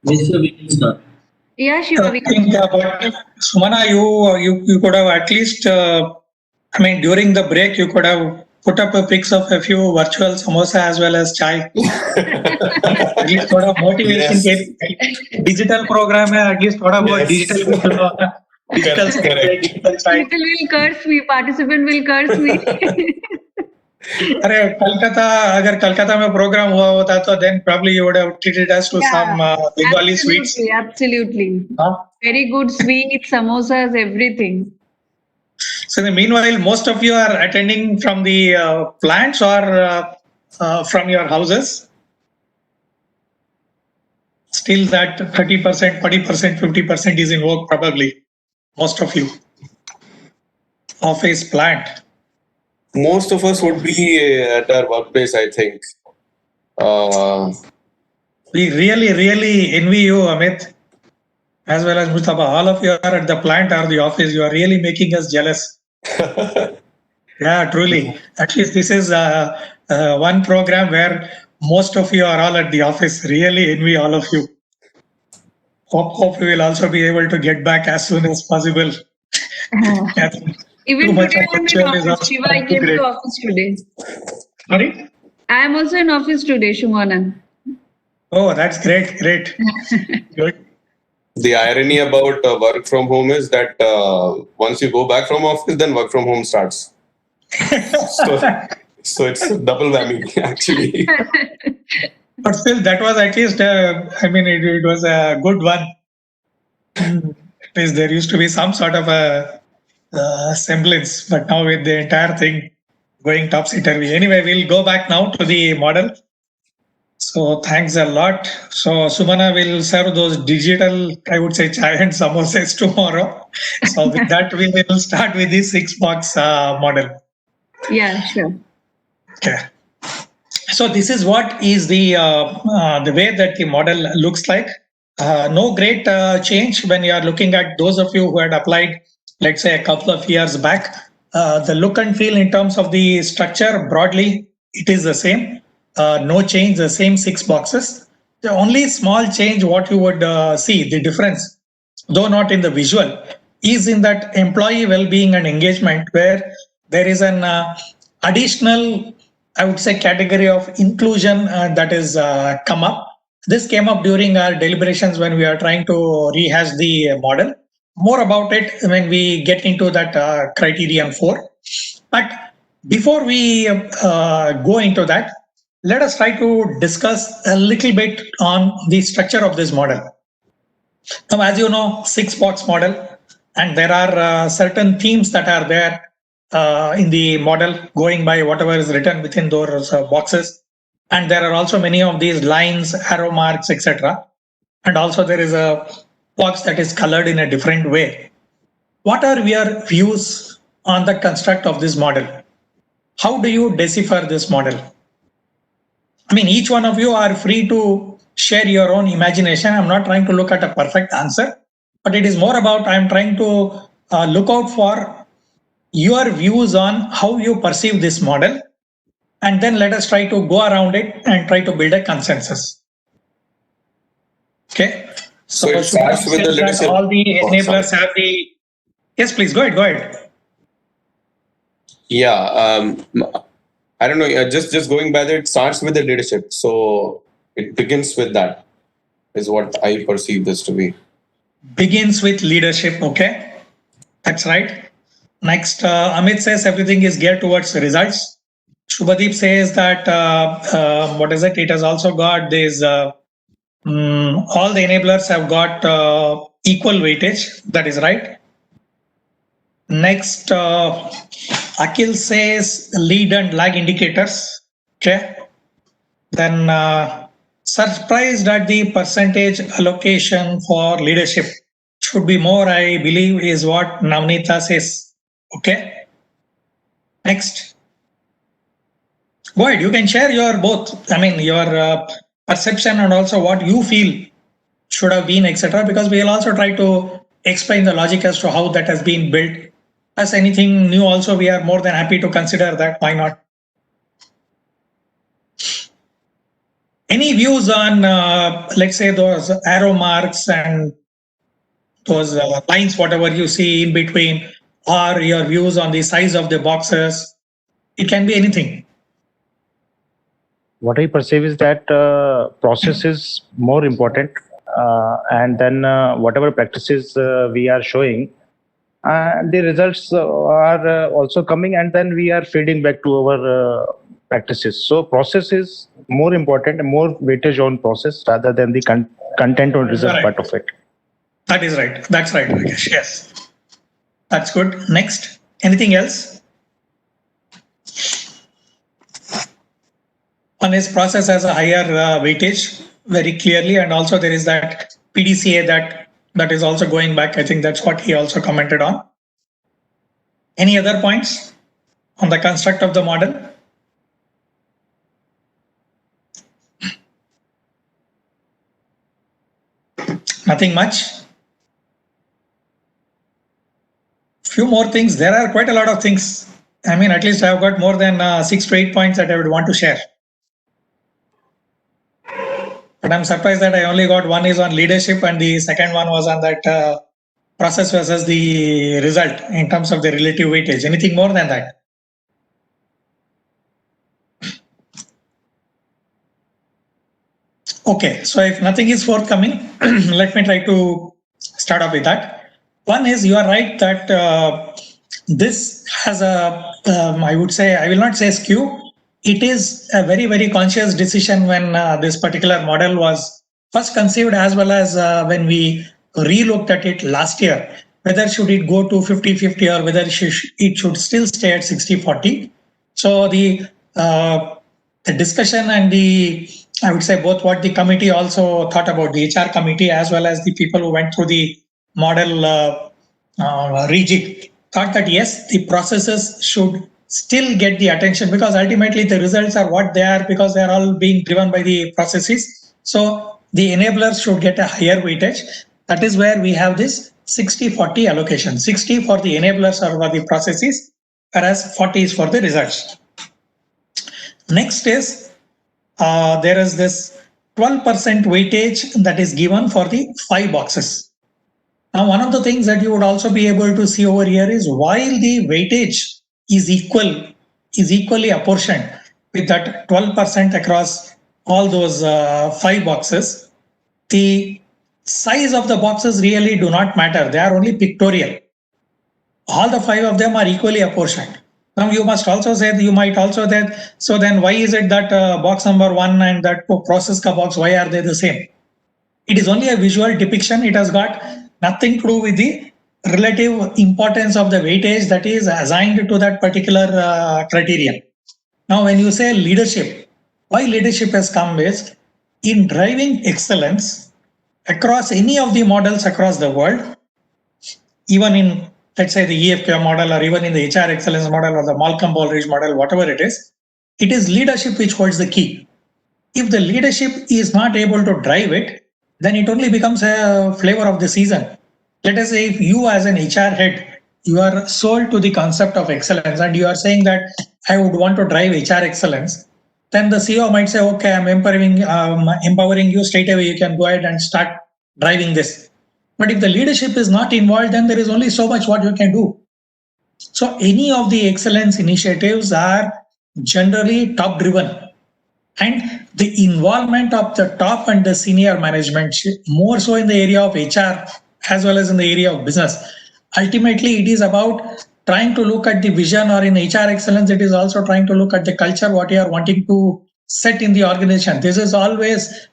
Mr. Vikram. Yeah, Shiva, we I think, but Sumana, you could have at least, I mean, during the break, you could have put up a pics of a few virtual samosa as well as chai. At least थोड़ा motivation Yes. के digital program है, at least थोड़ा बहुत Yes. digital digital Correct. digital chai. people will curse me, participant will curse me. अरे कलकत्ता, अगर कलकत्ता में programme हुआ होता तो then probably you would have treated us to some Bengali sweets. Absolutely. Huh? Very good sweets, samosas, everything. So in the meanwhile, most of you are attending from the plants or from your houses. Still that 30%, 40%, 50% is in work probably. Most of you. Office, plant. Most of us would be at our workplace, I think. We really envy you, Amit, as well as Mustafa. All of you are at the plant or the office. You are really making us jealous. Yeah, truly. At least this is one program where most of you are all at the office. Really envy all of you. Hope we will also be able to get back as soon as possible. Yeah, Even too much today of I'm in virtual is office. also Shiva, I not came great. to office today. Sorry? I am also in office today, Shumana. Oh, that's great. Good. The irony about work from home is that once you go back from office, then work from home starts. So it's a double whammy, actually. But still, that was at least, it was a good one. At least there used to be some sort of a semblance, but now with the entire thing going topsy-turvy. Anyway, we'll go back now to the model. So thanks a lot. So Sumana will serve those digital, I would say, chai and samosas tomorrow. So with that, we will start with the 6-box model. Yeah, sure. Okay. So this is what is the way that the model looks like. No great change when you are looking at those of you who had applied, let's say, a couple of years back. The look and feel in terms of the structure, broadly, it is the same. No change, the same 6 boxes. The only small change what you would see, the difference, though not in the visual, is in that employee well-being and engagement, where there is an additional, I would say, category of inclusion that is come up. This came up during our deliberations when we are trying to rehash the model. More about it when we get into that criterion 4. But before we go into that, let us try to discuss a little bit on the structure of this model. Now, as you know, 6-box model, and there are certain themes that are there in the model going by whatever is written within those boxes. And there are also many of these lines, arrow marks, etc. And also there is a box that is colored in a different way. What are your views on the construct of this model? How do you decipher this model? I mean, each one of you are free to share your own imagination. I'm not trying to look at a perfect answer, but it is more about I'm trying to look out for your views on how you perceive this model, and then let us try to go around it and try to build a consensus. Okay. So it starts with the leadership. All the enablers have the. Yes, please go ahead. Yeah. I don't know. Just going by that, it starts with the leadership. So it begins with that, is what I perceive this to be. Begins with leadership. Okay. That's right. Next, Amit says everything is geared towards results. Shubhadeep says that, what is it? It has also got this, all the enablers have got equal weightage. That is right. Next, Akhil says lead and lag indicators. Okay. Then surprised at the percentage allocation for leadership. Should be more, I believe, is what Navneeta says. Okay. Next. Go ahead. You can share your both. I mean, your perception and also what you feel should have been, etc. Because we will also try to explain the logic as to how that has been built. As anything new, also we are more than happy to consider that. Why not? Any views on, let's say, those arrow marks and those lines, whatever you see in between, or your views on the size of the boxes? It can be anything. What I perceive is that process is more important, and then whatever practices we are showing, the results are also coming, and then we are feeding back to our practices. So process is more important, more weightage on process rather than the content or result Right. part of it. That is right. That's right, Rakesh. Yes. That's good. Next, anything else? One is process has a higher weightage very clearly, and also there is that PDCA that is also going back. I think that's what he also commented on. Any other points on the construct of the model? Nothing much. Few more things. There are quite a lot of things. I mean, at least I've got more than 6 to 8 points that I would want to share. But I'm surprised that I only got one is on leadership and the second one was on that process versus the result in terms of the relative weightage. Anything more than that? Okay, so if nothing is forthcoming, let me try to start off with that. One is, you are right that this has a, I would say, I will not say skew. It is a very, very conscious decision when this particular model was first conceived, as well as when we relooked at it last year, whether should it go to 50-50 or whether it should still stay at 60-40. So the discussion and I would say both what the committee also thought about, the HR committee as well as the people who went through the model rejig, thought that yes, the processes should still get the attention, because ultimately the results are what they are, because they are all being driven by the processes. So the enablers should get a higher weightage. That is where we have this 60-40 allocation. 60 for the enablers or for the processes, whereas 40 is for the results. Next is, there is this 12% weightage that is given for the 5 boxes. Now, one of the things that you would also be able to see over here is, while the weightage is equally apportioned with that 12% across all those 5 boxes, the size of the boxes really do not matter. They are only pictorial. All the 5 of them are equally apportioned. Now you must also say, you might also that, so then why is it that box number 1 and that process ka box, why are they the same? It is only a visual depiction. It has got nothing to do with the relative importance of the weightage that is assigned to that particular criterion. Now, when you say leadership, why leadership has come is, in driving excellence across any of the models across the world, even in, let's say, the EFQM model, or even in the HR excellence model or the Malcolm Baldrige model, whatever it is leadership which holds the key. If the leadership is not able to drive it, then it only becomes a flavor of the season. Let us say, if you as an HR head, you are sold to the concept of excellence and you are saying that I would want to drive HR excellence, then the CEO might say, okay, I'm empowering you straight away. You can go ahead and start driving this. But if the leadership is not involved, then there is only so much what you can do. So any of the excellence initiatives are generally top driven. And the involvement of the top and the senior management, more so in the area of HR as well as in the area of business. Ultimately, it is about trying to look at the vision, or in HR excellence, it is also trying to look at the culture, what you are wanting to set in the organization. This is always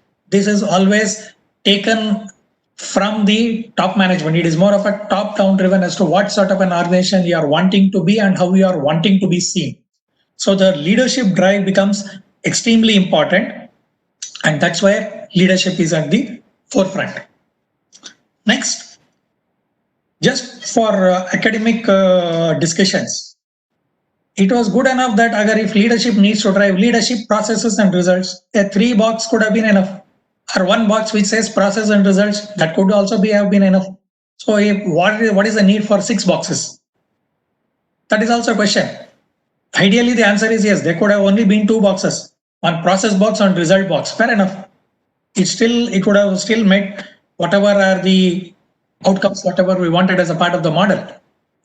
taken from the top management. It is more of a top-down driven as to what sort of an organization you are wanting to be and how you are wanting to be seen. So the leadership drive becomes extremely important, and that's where leadership is at the forefront. Next, just for academic discussions, it was good enough that if leadership needs to drive leadership, processes and results, a 3 box could have been enough, or 1 box which says process and results, that could also have been enough. So what is the need for 6 boxes? That is also a question. Ideally, the answer is yes, there could have only been 2 boxes. on process box, on result box. Fair enough. It would have still met whatever are the outcomes, whatever we wanted as a part of the model.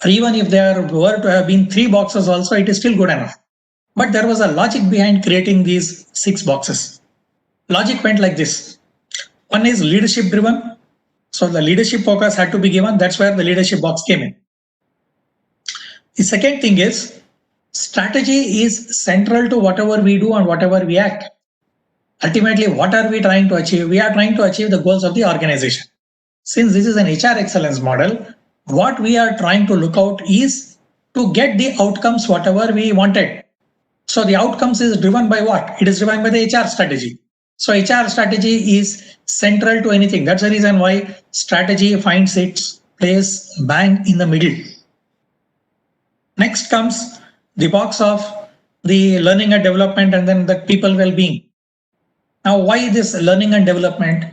Or even if there were to have been 3 boxes also, it is still good enough. But there was a logic behind creating these 6 boxes. Logic went like this. One is leadership driven. So the leadership focus had to be given. That's where the leadership box came in. The second thing is strategy is central to whatever we do and whatever we act. Ultimately, what are we trying to achieve? We are trying to achieve the goals of the organization. Since this is an HR excellence model, what we are trying to look out is to get the outcomes whatever we wanted. So the outcomes is driven by what? It is driven by the HR strategy. So HR strategy is central to anything. That's the reason why strategy finds its place bang in the middle. Next comes the box of the learning and development, and then the people well-being. Now, why this learning and development?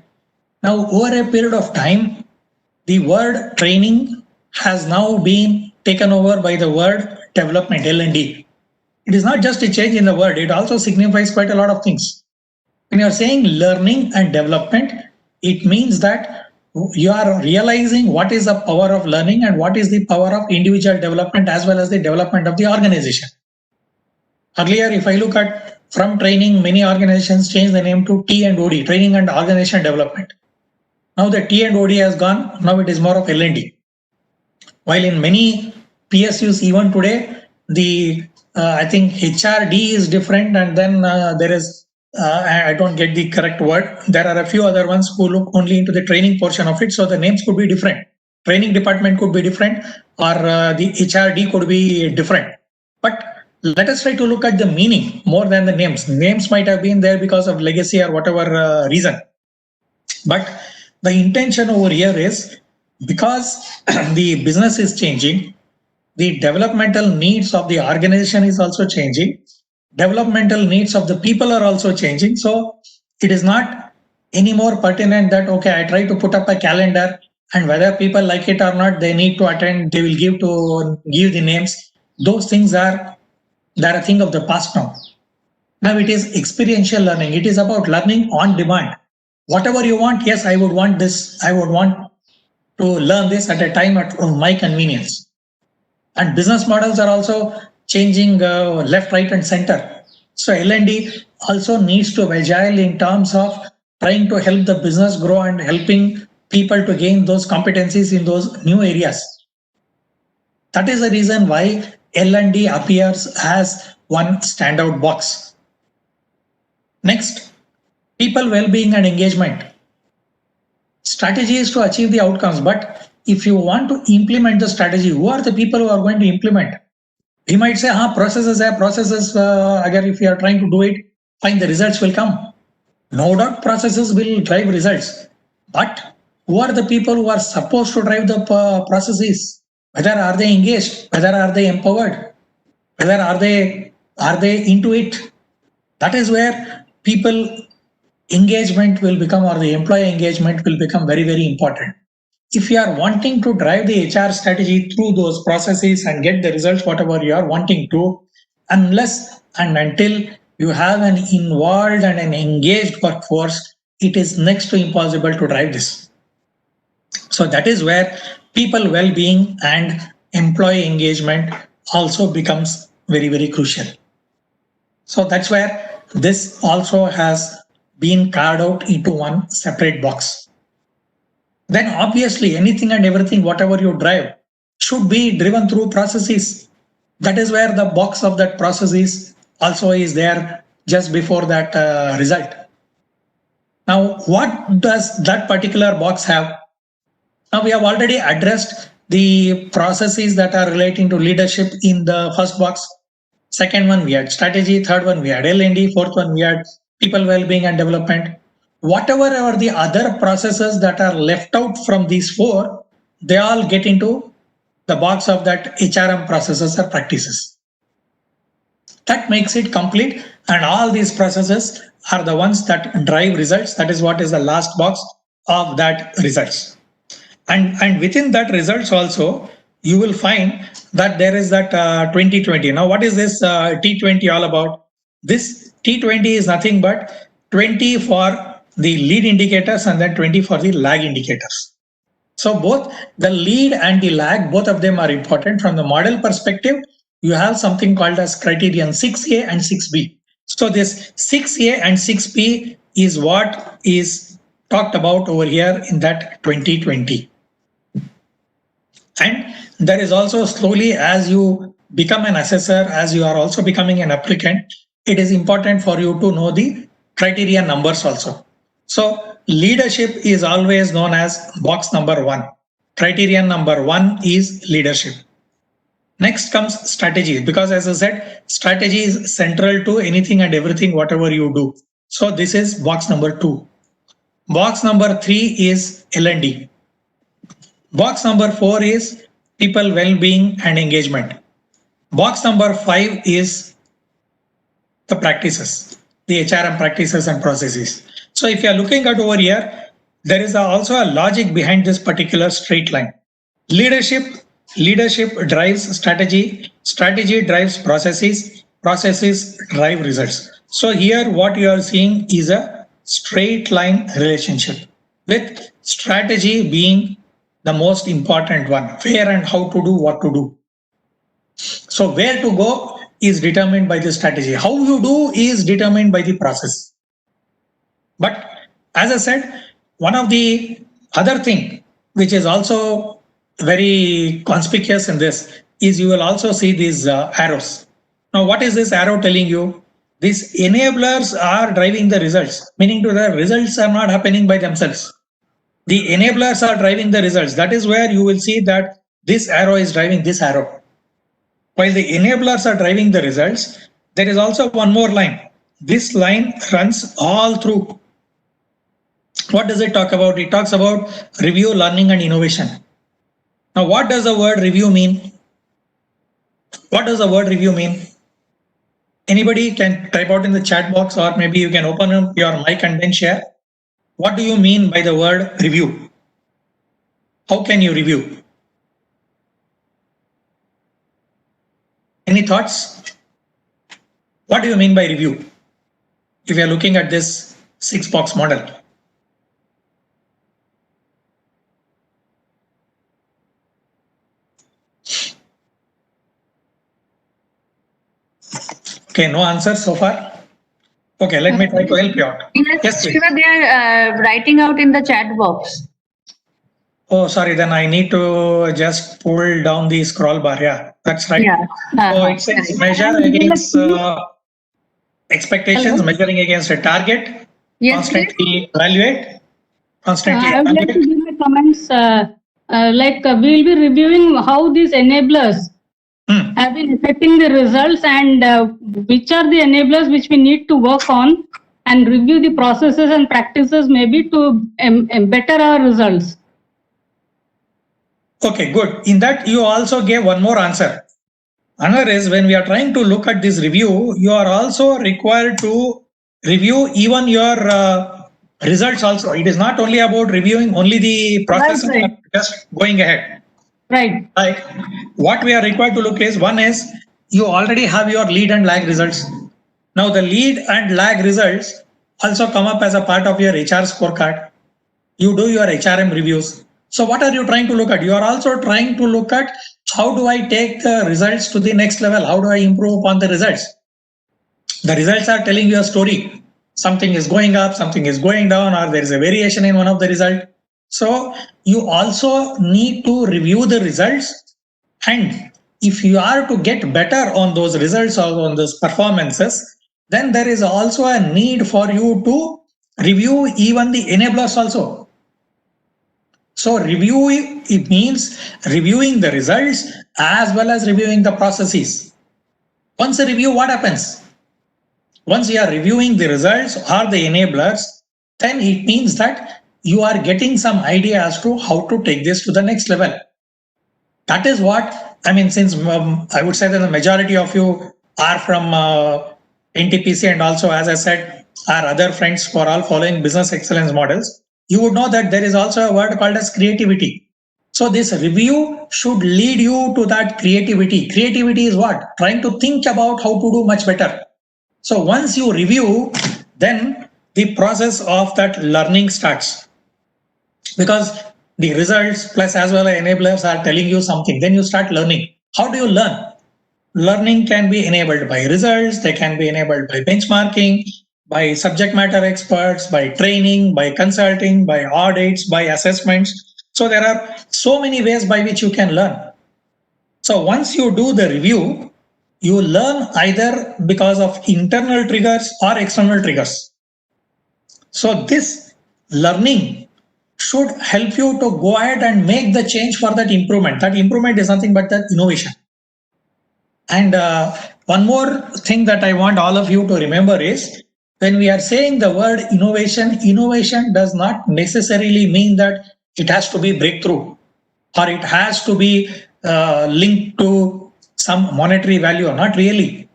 Now, over a period of time, the word training has now been taken over by the word development, L&D. It is not just a change in the word, it also signifies quite a lot of things. When you are saying learning and development, it means that you are realizing what is the power of learning and what is the power of individual development as well as the development of the organization. Earlier, if I look at from training, many organizations changed the name to T and OD, training and organization development. Now the T and OD has gone, now it is more of L&D. While in many PSUs even today, the I think HRD is different, and then there is, I don't get the correct word. There are a few other ones who look only into the training portion of it. So the names could be different. Training department could be different, or the HRD could be different. But let us try to look at the meaning more than the names. Names might have been there because of legacy or whatever reason. But the intention over here is because the business is changing, the developmental needs of the organization is also changing. Developmental needs of the people are also changing. So it is not any more pertinent that, okay, I try to put up a calendar and whether people like it or not, they need to attend, they will give the names. Those things are a thing of the past now. Now it is experiential learning. It is about learning on demand. Whatever you want, yes, I would want this. I would want to learn this at a time at my convenience. And business models are also changing left, right, and center. So L&D also needs to be agile in terms of trying to help the business grow and helping people to gain those competencies in those new areas. That is the reason why L&D appears as one standout box. Next, people well-being and engagement. Strategy is to achieve the outcomes, but if you want to implement the strategy, who are the people who are going to implement? We might say, processes, if you are trying to do it, fine, the results will come. No doubt processes will drive results. But who are the people who are supposed to drive the processes? Whether are they engaged? Whether are they empowered? Whether are they into it? That is where people engagement will become, or the employee engagement will become very, very important. If you are wanting to drive the HR strategy through those processes and get the results, whatever you are wanting to, unless and until you have an involved and an engaged workforce, it is next to impossible to drive this. So that is where people well-being and employee engagement also becomes very, very crucial. So that's where this also has been carved out into one separate box. Then obviously anything and everything, whatever you drive, should be driven through processes. That is where the box of that processes also is there just before that result. Now, what does that particular box have? Now, we have already addressed the processes that are relating to leadership in the first box. Second one, we had strategy. Third one, we had L&D. Fourth one, we had people well-being and development. Whatever are the other processes that are left out from these four, they all get into the box of that HRM processes or practices. That makes it complete, and all these processes are the ones that drive results. That is what is the last box of that results. And within that results also, you will find that there is that 2020. Now, what is this T20 all about? This T20 is nothing but 20 for the lead indicators and then 20 for the lag indicators. So both the lead and the lag, both of them are important. From the model perspective, you have something called as criterion 6A and 6B. So this 6A and 6B is what is talked about over here in that 2020. And there is also slowly, as you become an assessor, as you are also becoming an applicant, it is important for you to know the criteria numbers also. So leadership is always known as box number 1. Criterion number 1 is leadership. Next comes strategy, because as I said, strategy is central to anything and everything, whatever you do. So this is box number 2. Box number 3 is L&D. Box number 4 is people well-being and engagement. Box number 5 is the practices, the HRM practices and processes. So if you are looking at over here, there is also a logic behind this particular straight line. Leadership drives strategy, strategy drives processes, processes drive results. So here what you are seeing is a straight line relationship, with strategy being the most important one, where and how to do what to do. So where to go is determined by the strategy. How you do is determined by the process. But as I said, one of the other thing which is also very conspicuous in this is you will also see these arrows. Now, what is this arrow telling you? These enablers are driving the results, meaning to the results are not happening by themselves. The enablers are driving the results. That is where you will see that this arrow is driving this arrow. While the enablers are driving the results, there is also one more line. This line runs all through. What does it talk about? It talks about review, learning, and innovation. Now, what does the word review mean? What does the word review mean? Anybody can type out in the chat box, or maybe you can open up your mic and then share. What do you mean by the word review? How can you review? Any thoughts? What do you mean by review? If you are looking at this 6-box model. Okay, no answer so far. Okay, let me try to help you out. Yes, please. Shiva, they are writing out in the chat box. Oh, sorry, then I need to just pull down the scroll bar. Yeah, that's right. Yeah. So it says measure against expectations, measuring against a target, Yes, constantly evaluate, constantly I would like to evaluate. give my comments. We'll be reviewing how these enablers have been affecting the results, and which are the enablers which we need to work on, and review the processes and practices maybe to better our results. Okay, good. In that, you also gave one more answer. Another is, when we are trying to look at this review, you are also required to review even your results also. It is not only about reviewing only the process, Right. just going ahead. Right. Like, what we are required to look is, one is you already have your lead and lag results. Now the lead and lag results also come up as a part of your HR scorecard. You do your HRM reviews. So what are you trying to look at? You are also trying to look at, how do I take the results to the next level? How do I improve upon the results? The results are telling you a story. Something is going up, something is going down, or there is a variation in one of the results. So you also need to review the results, and if you are to get better on those results or on those performances, then there is also a need for you to review even the enablers also. So reviewing, it means reviewing the results as well as reviewing the processes. Once a review, what happens? Once you are reviewing the results or the enablers, then it means that you are getting some idea as to how to take this to the next level. That is what, I mean, since I would say that the majority of you are from NTPC, and also, as I said, our other friends who are all following business excellence models, you would know that there is also a word called as creativity. So this review should lead you to that creativity. Creativity is what? Trying to think about how to do much better. So once you review, then the process of that learning starts, because the results plus as well as enablers are telling you something. Then you start learning. How do you learn? Learning can be enabled by results, they can be enabled by benchmarking, by subject matter experts, by training, by consulting, by audits, by assessments. So there are so many ways by which you can learn. So once you do the review, you learn either because of internal triggers or external triggers. So this learning should help you to go ahead and make the change for that improvement. That improvement is nothing but that innovation. And one more thing that I want all of you to remember is, when we are saying the word innovation, innovation does not necessarily mean that it has to be breakthrough or it has to be linked to some monetary value. Not really.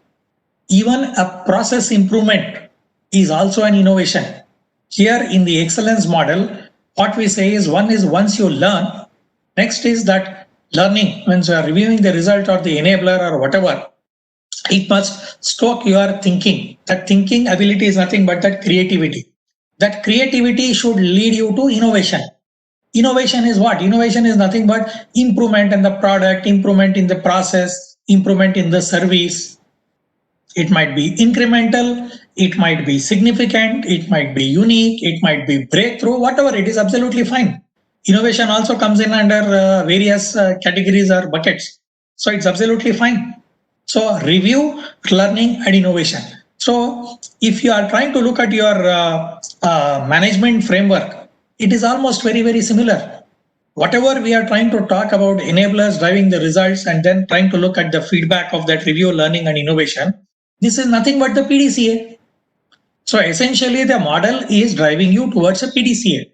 Even a process improvement is also an innovation. Here in the excellence model, what we say is, one is once you learn, next is that learning, when you are reviewing the result or the enabler or whatever, it must stoke your thinking. That thinking ability is nothing but that creativity. That creativity should lead you to innovation. Innovation is what? Innovation is nothing but improvement in the product, improvement in the process, improvement in the service. It might be incremental, it might be significant, it might be unique, it might be breakthrough, whatever, it is absolutely fine. Innovation also comes in under various categories or buckets. So it's absolutely fine. So review, learning and innovation. So if you are trying to look at your management framework, it is almost very, very similar. Whatever we are trying to talk about, enablers driving the results and then trying to look at the feedback of that review, learning and innovation, this is nothing but the PDCA. So essentially the model is driving you towards a PDCA.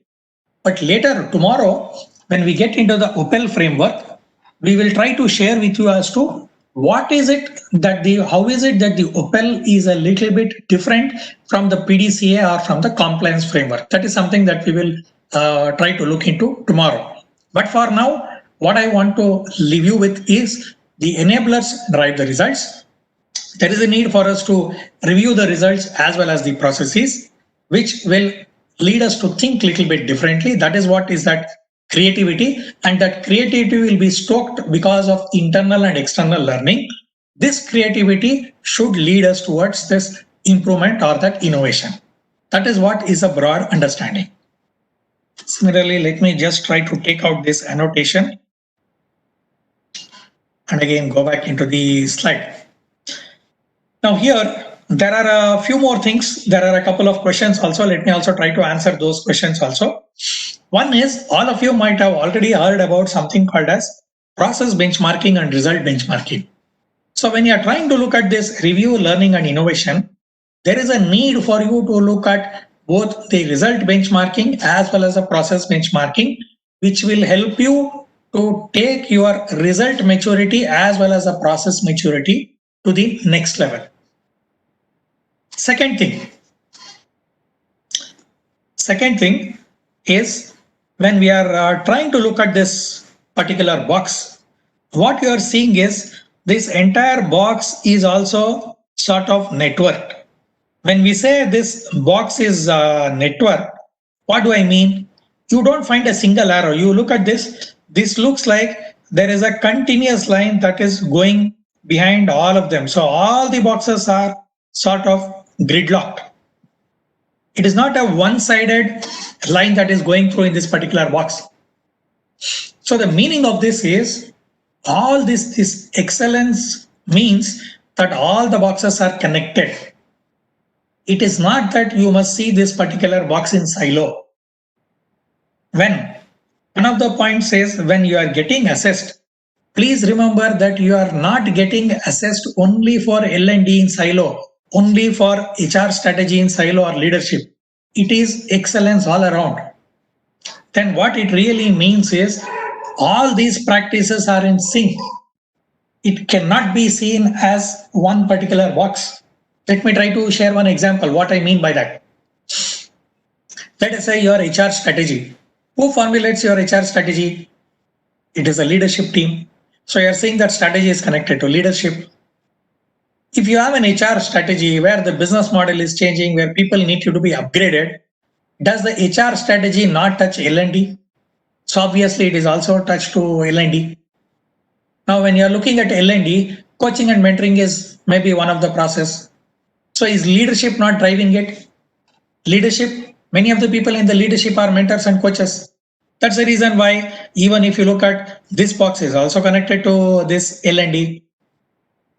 But later, tomorrow, when we get into the OPEL framework, we will try to share with you as to what is it that how is it that the OPEL is a little bit different from the PDCA or from the compliance framework. That is something that we will try to look into tomorrow. But for now, what I want to leave you with is the enablers drive the results. There is a need for us to review the results as well as the processes, which will lead us to think a little bit differently. That is what is that creativity, and that creativity will be stoked because of internal and external learning. This creativity should lead us towards this improvement or that innovation. That is what is a broad understanding. Similarly, let me just try to take out this annotation and again go back into the slide. Now here, there are a few more things. There are a couple of questions also. Let me also try to answer those questions also. One is, all of you might have already heard about something called as process benchmarking and result benchmarking. So when you are trying to look at this review, learning and innovation, there is a need for you to look at both the result benchmarking as well as the process benchmarking, which will help you to take your result maturity as well as a process maturity to the next level. Second thing is, when we are trying to look at this particular box, what you are seeing is this entire box is also sort of networked. When we say this box is networked, what do I mean? You don't find a single arrow. You look at this, this looks like there is a continuous line that is going behind all of them. So all the boxes are sort of gridlocked. It is not a one-sided line that is going through in this particular box. So the meaning of this is, all this excellence means that all the boxes are connected. It is not that you must see this particular box in silo. When one of the points is, when you are getting assessed, please remember that you are not getting assessed only for L&D in silo, only for HR strategy in silo or leadership. It is excellence all around. Then what it really means is, all these practices are in sync. It cannot be seen as one particular box. Let me try to share one example, what I mean by that. Let us say your HR strategy. Who formulates your HR strategy? It is a leadership team. So you are saying that strategy is connected to leadership. if you have an HR strategy where the business model is changing, where people need you to be upgraded, does the HR strategy not touch L&D? So obviously it is also touched to L&D. Now, when you're looking at L&D, coaching and mentoring is maybe one of the process. So is leadership not driving it? Leadership, many of the people in the leadership are mentors and coaches. That's the reason why even if you look at this box is also connected to this L&D.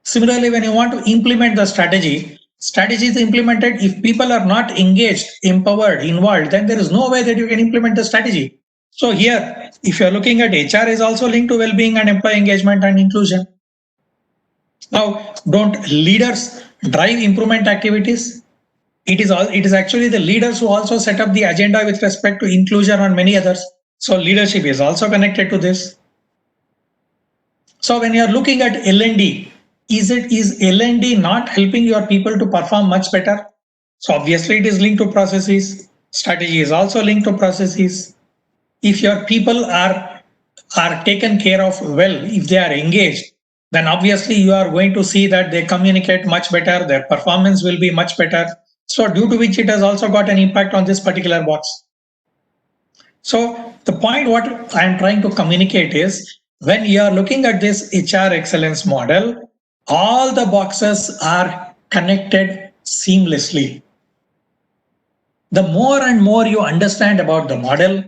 Similarly, when you want to implement the strategy is implemented. If people are not engaged, empowered, involved, then there is no way that you can implement the strategy. So here, if you're looking at HR is also linked to well-being and employee engagement and inclusion. Now, don't leaders drive improvement activities? It is actually the leaders who also set up the agenda with respect to inclusion and many others. So leadership is also connected to this. So when you are looking at L&D, is L&D not helping your people to perform much better? So obviously it is linked to processes. Strategy is also linked to processes. If your people are taken care of well, if they are engaged, then obviously you are going to see that they communicate much better, their performance will be much better. So due to which it has also got an impact on this particular box. So the point what I am trying to communicate is when you are looking at this HR excellence model, all the boxes are connected seamlessly. The more and more you understand about the model,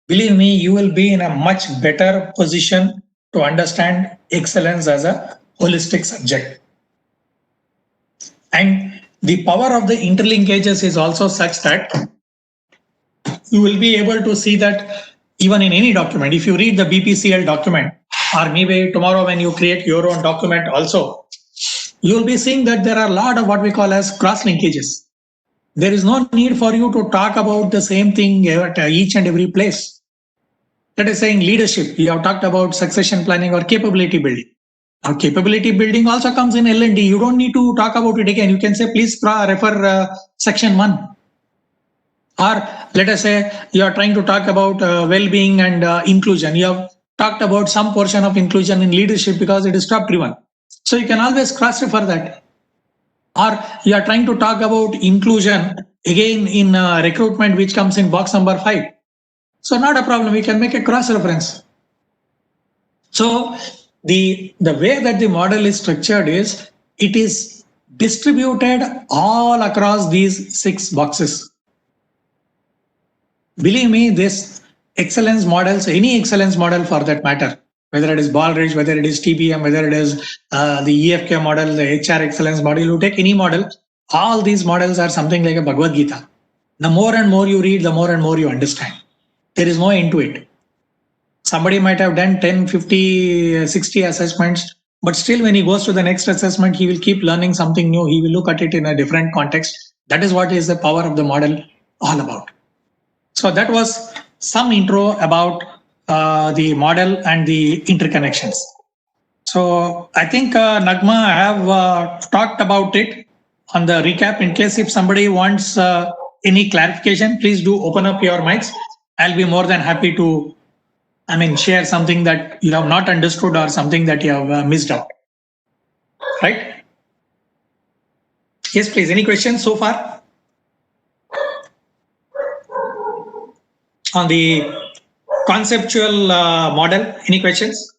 believe me, you will be in a much better position to understand excellence as a holistic subject. And the power of the interlinkages is also such that you will be able to see that even in any document, if you read the BPCL document, or maybe tomorrow when you create your own document also, you will be seeing that there are a lot of what we call as cross linkages. There is no need for you to talk about the same thing at each and every place. That is saying leadership, you have talked about succession planning or capability building. Now capability building also comes in L&D. You don't need to talk about it again. You can say, please refer section 1. Or let us say you are trying to talk about well-being and inclusion. You have talked about some portion of inclusion in leadership because it is top driven. So you can always cross-refer that. Or you are trying to talk about inclusion again in recruitment, which comes in box number 5. So not a problem, we can make a cross-reference. So the way that the model is structured is, it is distributed all across these 6 boxes. Believe me, this excellence models, any excellence model for that matter, whether it is Baldrige, whether it is TBM, whether it is the EFK model, the HR excellence model, you take any model, all these models are something like a Bhagavad Gita. The more and more you read, the more and more you understand. There is no end to it. Somebody might have done 10, 50, 60 assessments, but still when he goes to the next assessment, he will keep learning something new. He will look at it in a different context. That is what is the power of the model all about. So that was some intro about the model and the interconnections. So I think Nagma, I have talked about it on the recap. In case if somebody wants any clarification, please do open up your mics. I'll be more than happy to, share something that you have not understood or something that you have missed out. Right? Yes, please. Any questions so far? On the conceptual model, any questions?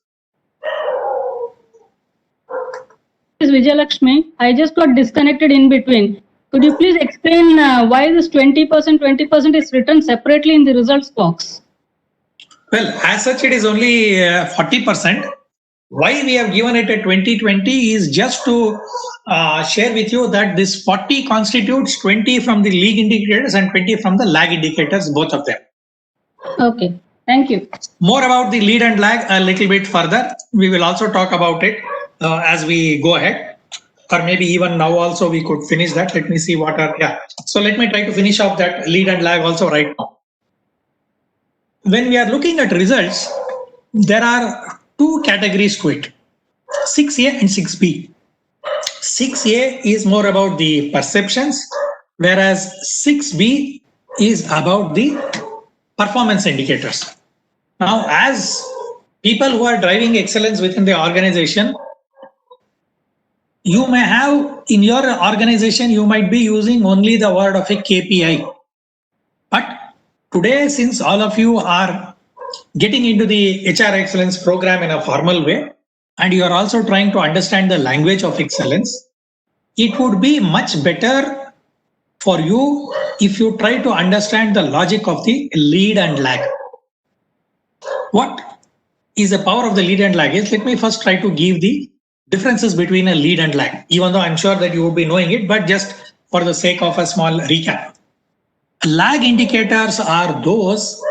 This is Vijayalakshmi. I just got disconnected in between. Could you please explain why this 20% is written separately in the results box? Well, as such, it is only 40%. Why we have given it a 2020 is just to share with you that this 40 constitutes 20 from the lead indicators and 20 from the lag indicators, both of them. Okay, thank you. More about the lead and lag a little bit further. We will also talk about it as we go ahead. Or maybe even now also we could finish that. Let me see what are, So let me try to finish off that lead and lag also right now. When we are looking at results, there are 2 categories to it, 6A and 6B. 6A is more about the perceptions, whereas 6B is about the performance indicators. Now, as people who are driving excellence within the organization, you may have in your organization, you might be using only the word of a KPI. But today, since all of you are getting into the HR excellence program in a formal way, and you are also trying to understand the language of excellence, it would be much better for you if you try to understand the logic of the lead and lag. What is the power of the lead and lag is, let me first try to give the differences between a lead and lag, even though I'm sure that you would be knowing it, but just for the sake of a small recap. Lag indicators are those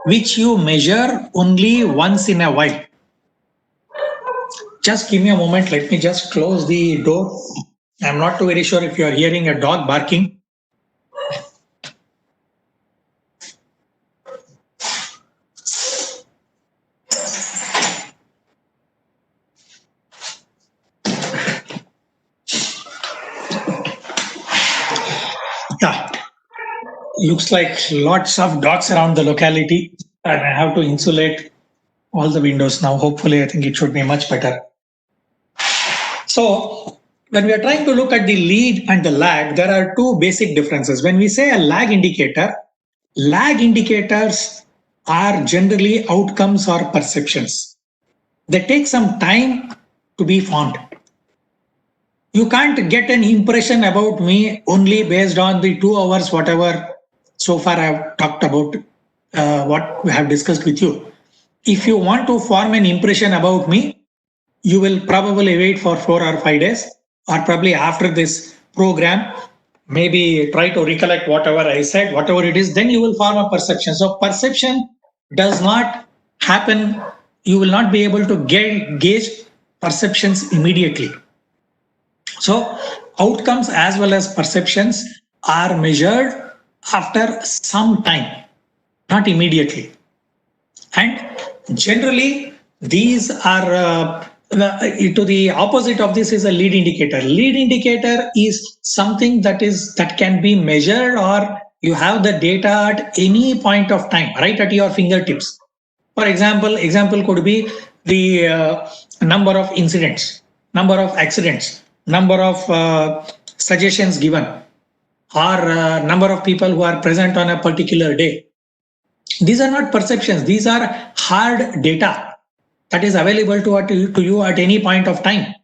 which you measure only once in a while. Just give me a moment, let me just close the door. I'm not too very sure if you are hearing a dog barking. Yeah, looks like lots of dogs around the locality, and I have to insulate all the windows now. Hopefully, I think it should be much better. So, when we are trying to look at the lead and the lag, there are two basic differences. When we say a lag indicators are generally outcomes or perceptions. They take some time to be formed. You can't get an impression about me only based on the 2 hours, whatever so far I've talked about, what we have discussed with you. If you want to form an impression about me, you will probably wait for 4 or 5 days, or probably after this program, maybe try to recollect whatever I said, whatever it is, then you will form a perception. So perception does not happen. You will not be able to gauge perceptions immediately. So outcomes as well as perceptions are measured after some time, not immediately. And generally, these are to the opposite of this is a lead indicator. Lead indicator is something that can be measured, or you have the data at any point of time, right at your fingertips. For example could be the number of incidents, number of accidents, number of suggestions given, or number of people who are present on a particular day. These are not perceptions. These are hard data that is available to you at any point of time.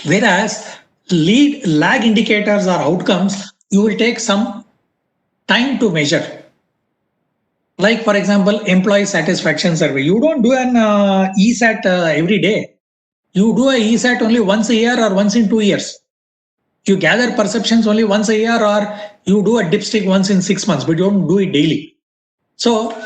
Whereas lag indicators or outcomes, you will take some time to measure. Like, for example, employee satisfaction survey. You don't do an ESAT every day. You do a ESAT only once a year or once in 2 years. You gather perceptions only once a year, or you do a dipstick once in 6 months, but you don't do it daily. So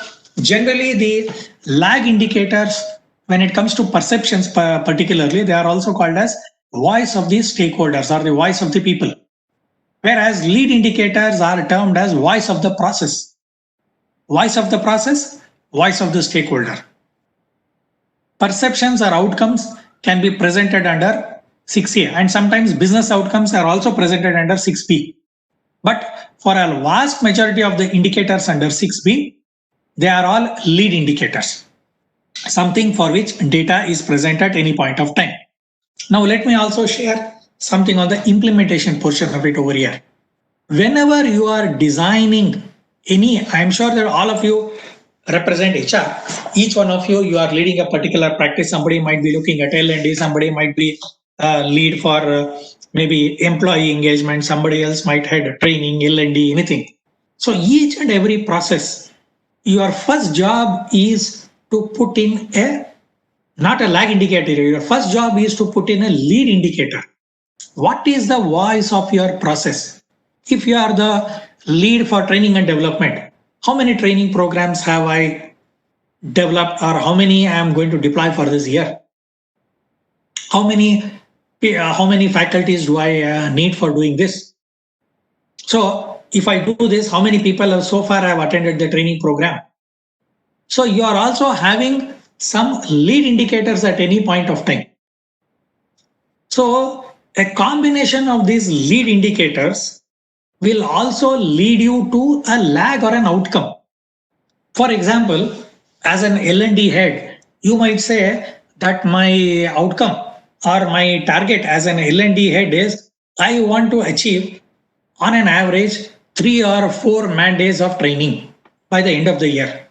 generally the lag indicators, when it comes to perceptions particularly, they are also called as voice of the stakeholders or the voice of the people. Whereas lead indicators are termed as voice of the process. Voice of the process, voice of the stakeholder. Perceptions or outcomes can be presented under 6A, and sometimes business outcomes are also presented under 6B. But for a vast majority of the indicators under 6B, they are all lead indicators, something for which data is present at any point of time. Now let me also share something on the implementation portion of it over here. Whenever you are designing any, I'm sure that all of you represent HR. Each one of you are leading a particular practice. Somebody might be looking at L&D, somebody might be lead for maybe employee engagement, somebody else might head training, L&D, anything. So each and every process, your first job is to put in not a lag indicator, your first job is to put in a lead indicator. What is the voice of your process? If you are the lead for training and development, how many training programs have I developed, or how many I am going to deploy for this year? How many faculties do I need for doing this? So if I do this, how many people have so far have attended the training program? So you are also having some lead indicators at any point of time. So a combination of these lead indicators will also lead you to a lag or an outcome. For example, as an L&D head, you might say that my outcome or my target as an L&D head is I want to achieve on an average 3 or 4 man days of training by the end of the year.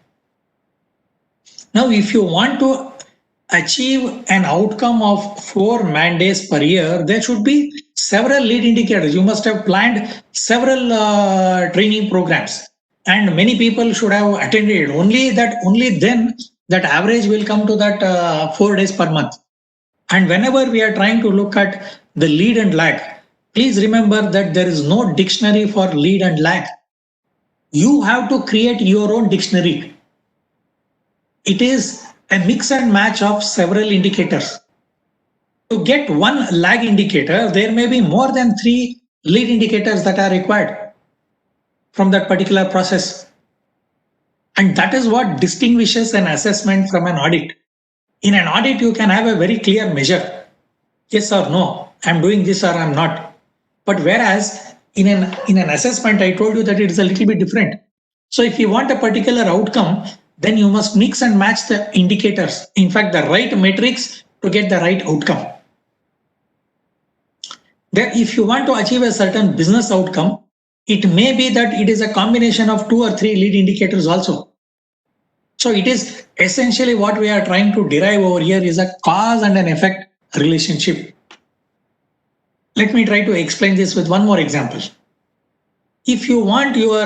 Now, if you want to achieve an outcome of 4 man days per year, there should be several lead indicators. You must have planned several training programs, and many people should have attended. Only then that average will come to that 4 days per month. And whenever we are trying to look at the lead and lag, please remember that there is no dictionary for lead and lag. You have to create your own dictionary. It is a mix and match of several indicators. To get one lag indicator, there may be more than 3 lead indicators that are required from that particular process. And that is what distinguishes an assessment from an audit. In an audit, you can have a very clear measure. Yes or no, I'm doing this or I'm not. But whereas in an assessment, I told you that it is a little bit different. So if you want a particular outcome, then you must mix and match the indicators. In fact, the right metrics to get the right outcome. Then if you want to achieve a certain business outcome, it may be that it is a combination of 2 or 3 lead indicators also. So it is essentially what we are trying to derive over here is a cause and an effect relationship. Let me try to explain this with one more example. If you want your,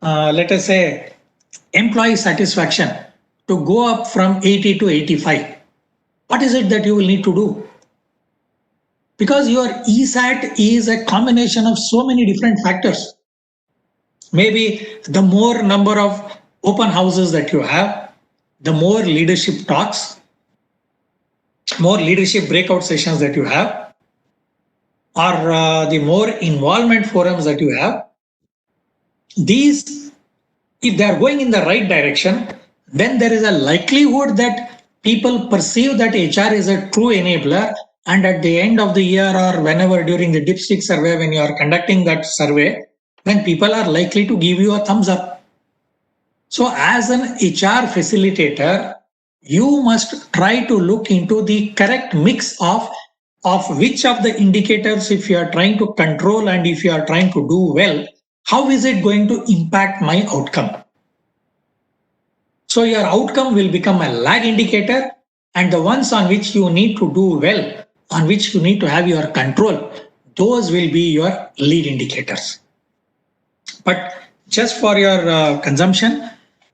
let us say, employee satisfaction to go up from 80 to 85, what is it that you will need to do? Because your ESAT is a combination of so many different factors. Maybe the more number of open houses that you have, the more leadership talks, more leadership breakout sessions that you have, or the more involvement forums that you have. These, if they are going in the right direction, then there is a likelihood that people perceive that HR is a true enabler, and at the end of the year or whenever during the dipstick survey, when you are conducting that survey, then people are likely to give you a thumbs up. So as an HR facilitator, you must try to look into the correct mix of which of the indicators, if you are trying to control and if you are trying to do well, how is it going to impact my outcome? So your outcome will become a lag indicator, and the ones on which you need to do well, on which you need to have your control, those will be your lead indicators. But just for your consumption,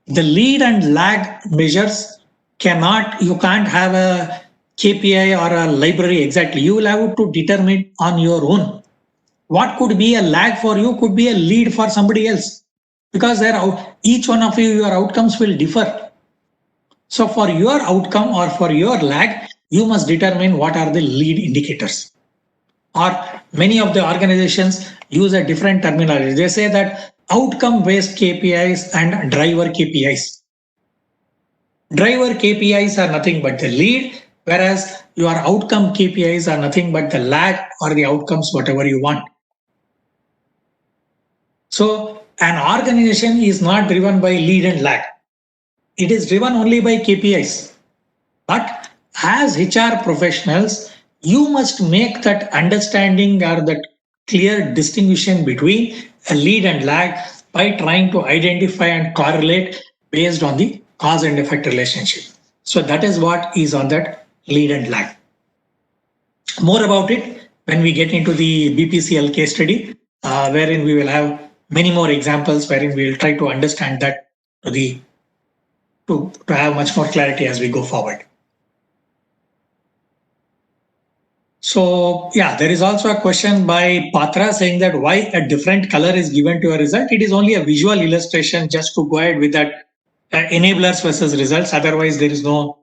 the lead and lag measures you can't have a KPI or a library exactly. You will have to determine on your own. What could be a lag for you could be a lead for somebody else, because each one of you, your outcomes will differ. So for your outcome or for your lag, you must determine what are the lead indicators. Or many of the organizations use a different terminology. They say that outcome-based KPIs and driver KPIs. Driver KPIs are nothing but the lead, whereas your outcome KPIs are nothing but the lag or the outcomes, whatever you want. So an organization is not driven by lead and lag. It is driven only by KPIs. But as HR professionals, you must make that understanding or that clear distinction between a lead and lag by trying to identify and correlate based on the cause and effect relationship. So that is what is on that lead and lag. More about it when we get into the BPCL case study, wherein we will have many more examples, wherein we will try to understand that to have much more clarity as we go forward. So yeah, there is also a question by Patra saying that why a different color is given to a result. It is only a visual illustration just to go ahead with that enablers versus results. Otherwise, there is no,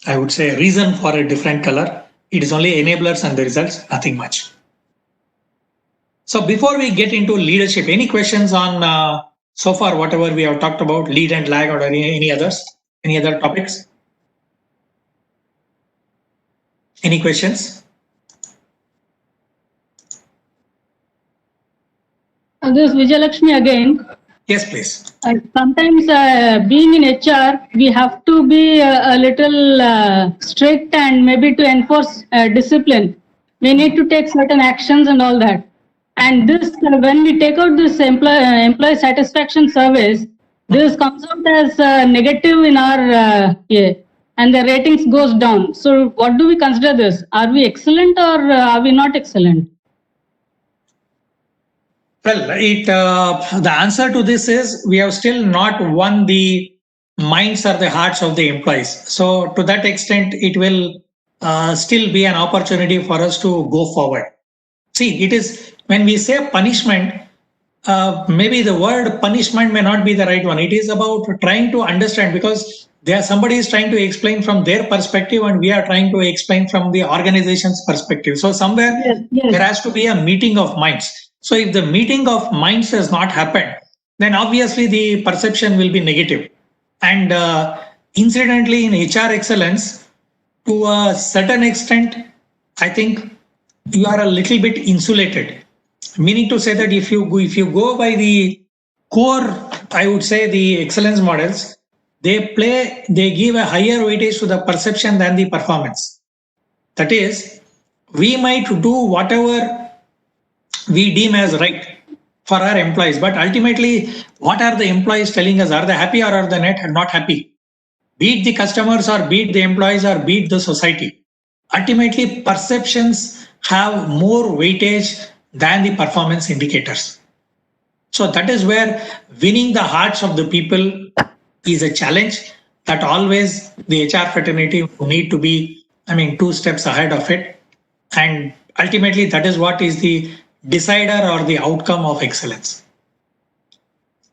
I would say, reason for a different color. It is only enablers and the results, nothing much. So before we get into leadership, any questions on so far whatever we have talked about, lead and lag, or any other topics? Any questions? This is Vijayalakshmi again. Yes, please. Sometimes being in HR, we have to be a little strict and maybe to enforce discipline. We need to take certain actions and all that. And this, when we take out this employee satisfaction surveys, this comes out as negative in our and the ratings goes down. So what do we consider this? Are we excellent or are we not excellent? Well, the answer to this is we have still not won the minds or the hearts of the employees. So to that extent, it will still be an opportunity for us to go forward. See, it is when we say punishment, maybe the word punishment may not be the right one. It is about trying to understand, because somebody is trying to explain from their perspective and we are trying to explain from the organization's perspective. So somewhere there has to be a meeting of minds. So if the meeting of minds has not happened, then obviously the perception will be negative. And incidentally, in HR excellence, to a certain extent, I think you are a little bit insulated. Meaning to say that if you go by the core, I would say the excellence models, they give a higher weightage to the perception than the performance. That is, we might do whatever we deem as right for our employees, but ultimately, what are the employees telling us? Are they happy or are they not happy? Be it the customers or be it the employees or be it the society. Ultimately, perceptions have more weightage than the performance indicators. So that is where winning the hearts of the people is a challenge that always the HR fraternity need to be, 2 steps ahead of it. And ultimately, that is what is the decider or the outcome of excellence.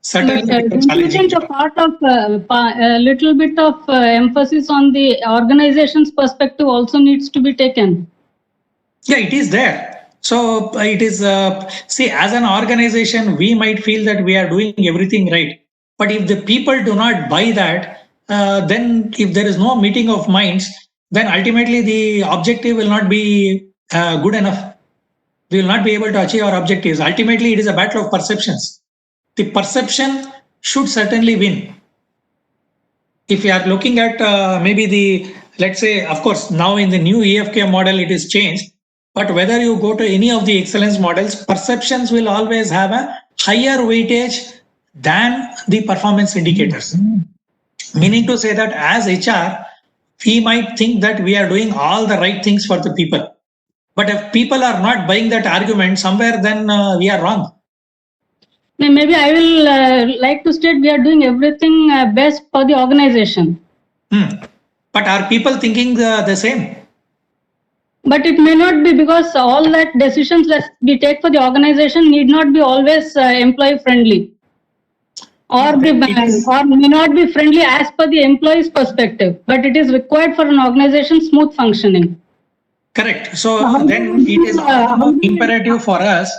Certainly, do you think a part of a little bit of emphasis on the organization's perspective also needs to be taken? Yeah, it is there. So it is, see, as an organization, we might feel that we are doing everything right. But if the people do not buy that, then if there is no meeting of minds, then ultimately the objective will not be good enough. We will not be able to achieve our objectives. Ultimately, it is a battle of perceptions. The perception should certainly win. If you are looking at let's say, of course, now in the new EFK model, it is changed. But whether you go to any of the excellence models, perceptions will always have a higher weightage than the performance indicators. Meaning to say that as HR, we might think that we are doing all the right things for the people. But if people are not buying that argument, somewhere then we are wrong. Maybe I will like to state we are doing everything best for the organization. But are people thinking the same? But it may not be, because all that decisions that we take for the organization need not be always employee friendly. Or may not be friendly as per the employee's perspective, but it is required for an organization smooth functioning. Correct. So then it is imperative for us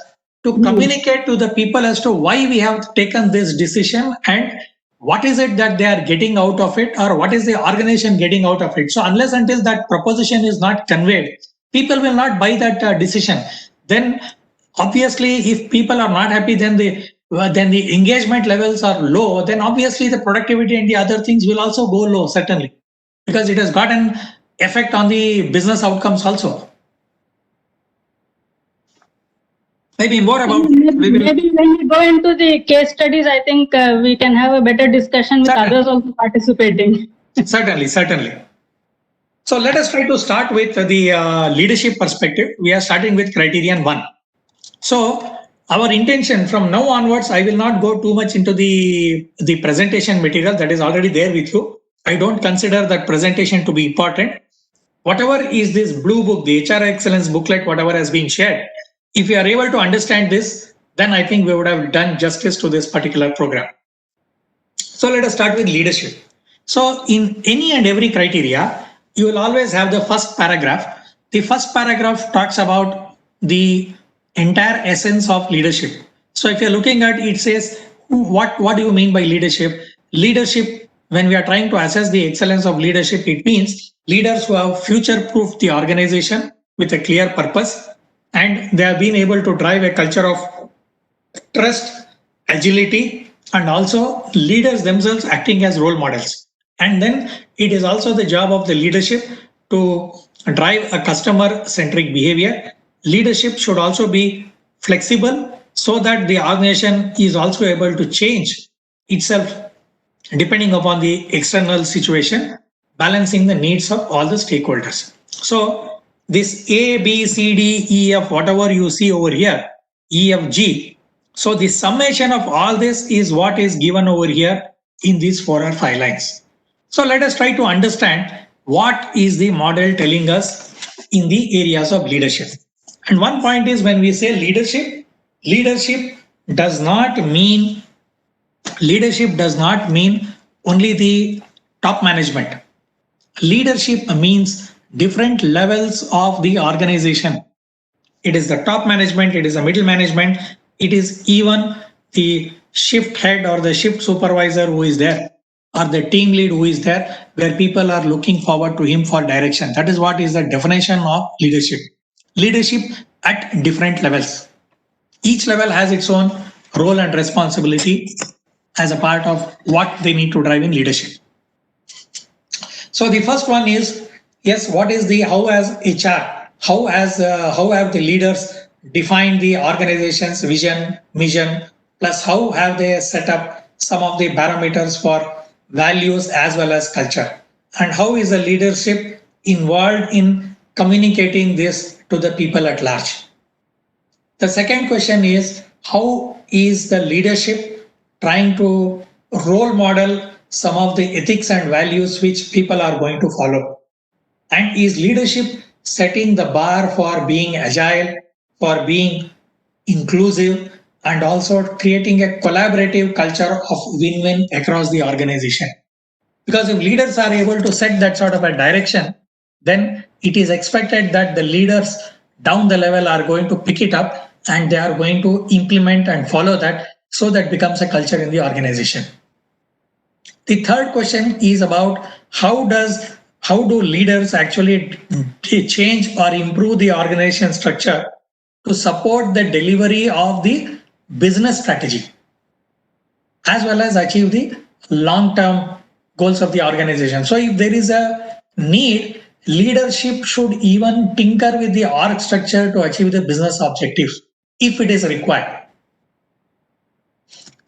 to communicate to the people as to why we have taken this decision and what is it that they are getting out of it, or what is the organization getting out of it. So unless until that proposition is not conveyed, people will not buy that decision. Then obviously, if people are not happy, then the engagement levels are low, then obviously the productivity and the other things will also go low, certainly, because it has got an effect on the business outcomes also. Maybe more about maybe when we go into the case studies, I think we can have a better discussion with others also participating. Certainly. So let us try to start with the leadership perspective. We are starting with criterion 1. So our intention from now onwards, I will not go too much into the presentation material that is already there with you. I don't consider that presentation to be important. Whatever is this blue book, the HR excellence booklet, whatever has been shared, if you are able to understand this, then I think we would have done justice to this particular program. So let us start with leadership. So in any and every criteria, you will always have the first paragraph. The first paragraph talks about the entire essence of leadership. So if you're looking at it, says, what do you mean by leadership? Leadership, when we are trying to assess the excellence of leadership, it means leaders who have future-proofed the organization with a clear purpose, and they have been able to drive a culture of trust, agility, and also leaders themselves acting as role models. And then it is also the job of the leadership to drive a customer centric behavior. Leadership should also be flexible so that the organization is also able to change itself depending upon the external situation, balancing the needs of all the stakeholders. So this A, B, C, D, E, F, whatever you see over here, E, F, G. So the summation of all this is what is given over here in these 4 or 5 lines. So let us try to understand what is the model telling us in the areas of leadership. And one point is, when we say leadership, leadership does not mean only the top management. Leadership means different levels of the organization. It is the top management, it is the middle management, it is even the shift head or the shift supervisor who is there, or the team lead who is there, where people are looking forward to him for direction. That is what is the definition of leadership. Leadership at different levels. Each level has its own role and responsibility as a part of what they need to drive in leadership. So the first one is, yes, what is the, how has HR, how have the leaders defined the organization's vision, mission, plus how have they set up some of the parameters for values as well as culture, and how is the leadership involved in communicating this to the people at large. The second question is, how is the leadership trying to role model some of the ethics and values which people are going to follow? And is leadership setting the bar for being agile, for being inclusive, and also creating a collaborative culture of win-win across the organization? Because if leaders are able to set that sort of a direction, then it is expected that the leaders down the level are going to pick it up and they are going to implement and follow that, so that becomes a culture in the organization. The third question is about how do leaders actually change or improve the organization structure to support the delivery of the business strategy, as well as achieve the long-term goals of the organization. So if there is a need, leadership should even tinker with the org structure to achieve the business objectives if it is required.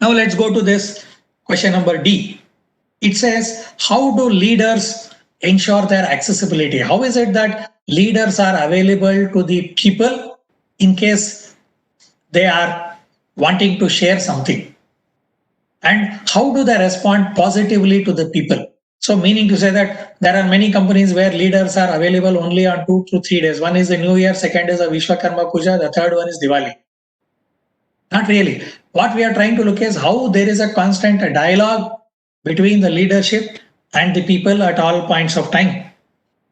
Now let's go to this question number D. It says, how do leaders ensure their accessibility? How is it that leaders are available to the people in case they are wanting to share something? And how do they respond positively to the people? So meaning to say that there are many companies where leaders are available only on 2 to 3 days. One is the New Year, second is a Vishwakarma Puja, the third one is Diwali. Not really. What we are trying to look is how there is a constant dialogue between the leadership and the people at all points of time.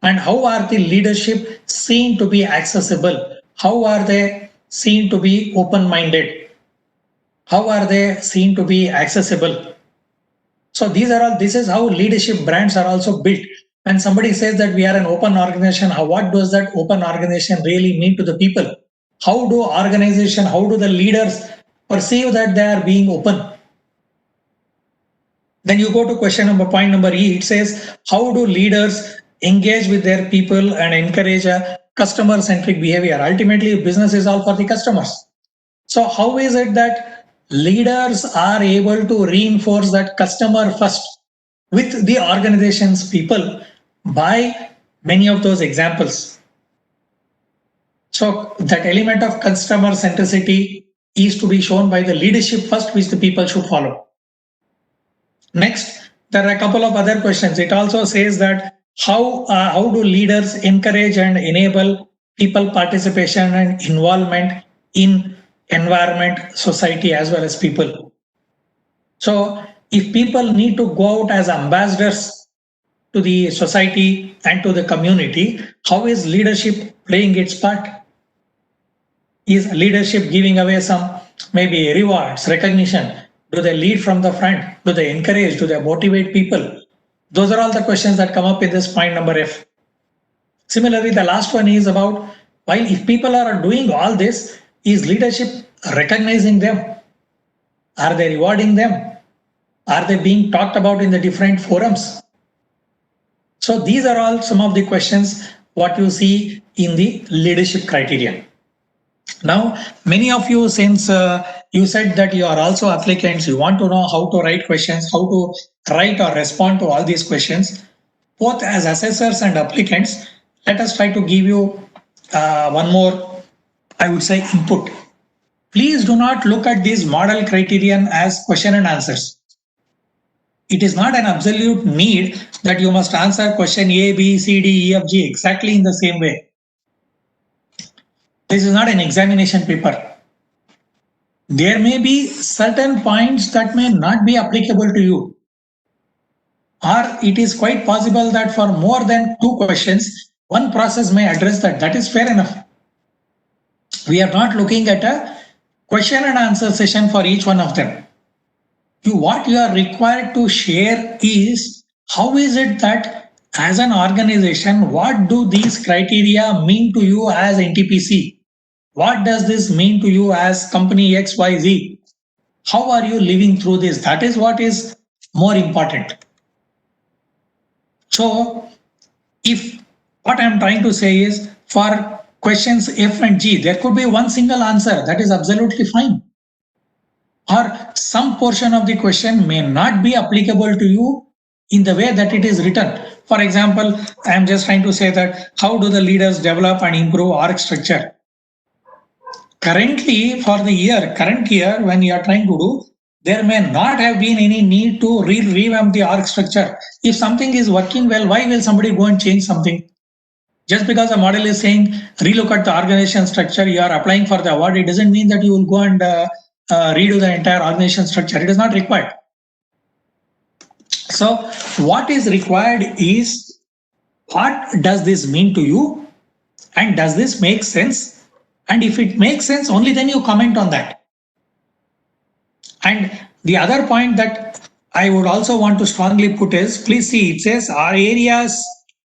And how are the leadership seen to be accessible? How are they seen to be open-minded? How are they seen to be accessible? So this is how leadership brands are also built. When somebody says that we are an open organization, what does that open organization really mean to the people? How do the leaders perceive that they are being open? Then you go to point number E. It says, how do leaders engage with their people and encourage a customer-centric behavior? Ultimately, business is all for the customers. So how is it that leaders are able to reinforce that customer first with the organization's people by many of those examples? So that element of customer centricity is to be shown by the leadership first, which the people should follow. Next, there are a couple of other questions. It also says that how do leaders encourage and enable people participation and involvement in environment, society, as well as people. So if people need to go out as ambassadors to the society and to the community, how is leadership playing its part? Is leadership giving away some maybe rewards, recognition? Do they lead from the front? Do they encourage? Do they motivate people? Those are all the questions that come up in this point number F. Similarly, the last one is about, while if people are doing all this, is leadership recognizing them? Are they rewarding them? Are they being talked about in the different forums? So these are all some of the questions what you see in the leadership criterion. Now, many of you, since you said that you are also applicants, you want to know how to write questions, how to write or respond to all these questions, both as assessors and applicants, let us try to give you one more, I would say, input. Please do not look at this model criterion as question and answers. It is not an absolute need that you must answer question A, B, C, D, E, F, G exactly in the same way. This is not an examination paper. There may be certain points that may not be applicable to you. Or it is quite possible that for more than 2 questions, one process may address that. That is fair enough. We are not looking at a question and answer session for each one of them. What you are required to share is how is it that as an organization, what do these criteria mean to you as NTPC? What does this mean to you as company XYZ? How are you living through this? That is what is more important. So, if what I am trying to say is for questions F and G, there could be one single answer. That is absolutely fine. Or some portion of the question may not be applicable to you in the way that it is written. For example, I am just trying to say that how do the leaders develop and improve org structure? Currently, for the current year, when you are trying to do, there may not have been any need to revamp the org structure. If something is working well, why will somebody go and change something? Just because the model is saying relook at the organization structure, you are applying for the award, it doesn't mean that you will go and redo the entire organization structure. It is not required. So what is required is what does this mean to you, and does this make sense? And if it makes sense, only then you comment on that. And the other point that I would also want to strongly put is, please see, it says our areas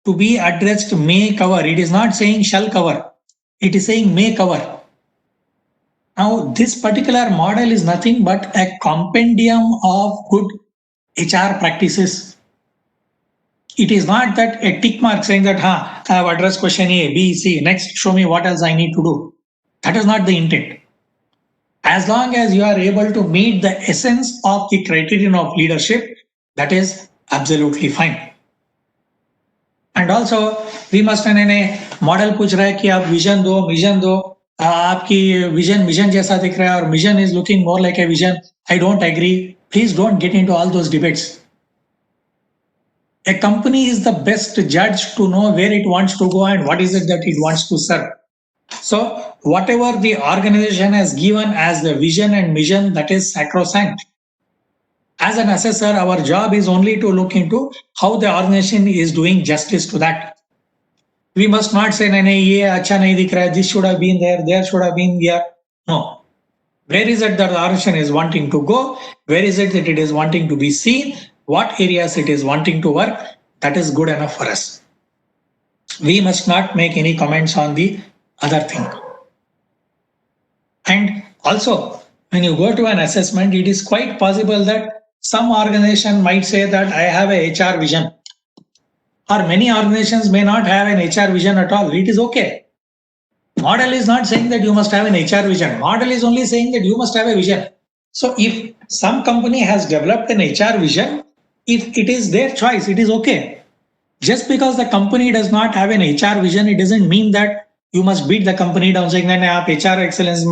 to be addressed may cover. It is not saying shall cover. It is saying may cover. Now, this particular model is nothing but a compendium of good HR practices. It is not that a tick mark saying that, I have addressed question A, B, C, next show me what else I need to do. That is not the intent. As long as you are able to meet the essence of the criterion of leadership, that is absolutely fine. And also, we must model पूछ रहा है कि आप vision दो, आपकी vision जैसा दिख रहा है और vision is looking more like a vision. I don't agree. Please don't get into all those debates. A company is the best judge to know where it wants to go and what is it that it wants to serve. So whatever the organization has given as the vision and mission, that is sacrosanct. As an assessor, our job is only to look into how the organization is doing justice to that. We must not say, ye acha nahi dikh raha hai, this should have been there should have been here. No. Where is it that the organization is wanting to go? Where is it that it is wanting to be seen? What areas it is wanting to work? That is good enough for us. We must not make any comments on the other thing. And also, when you go to an assessment, it is quite possible that some organization might say that I have a HR vision, or many organizations may not have an HR vision at all. It is okay. Model is not saying that you must have an HR vision. Model is only saying that you must have a vision. So if some company has developed an HR vision, if it is their choice, it is okay. Just because the company does not have an HR vision, it doesn't mean that you must beat the company down saying that आप HR excellence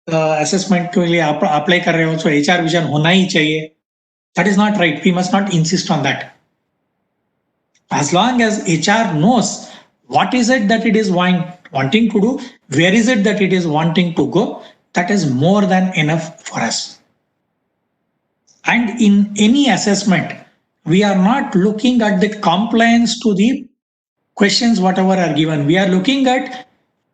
assessment के लिए apply कर रहे हो, so HR vision होना ही चाहिए. That is not right. We must not insist on that. As long as HR knows what is it that it is wanting to do, where is it that it is wanting to go, that is more than enough for us. And in any assessment, we are not looking at the compliance to the questions whatever are given. We are looking at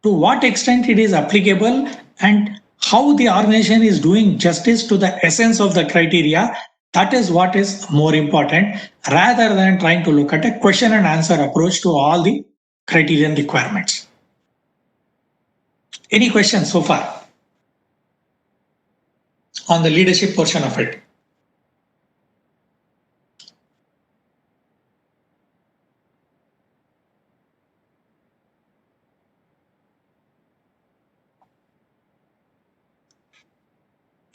to what extent it is applicable and how the organization is doing justice to the essence of the criteria. That is what is more important, rather than trying to look at a question and answer approach to all the criterion requirements. Any questions so far on the leadership portion of it?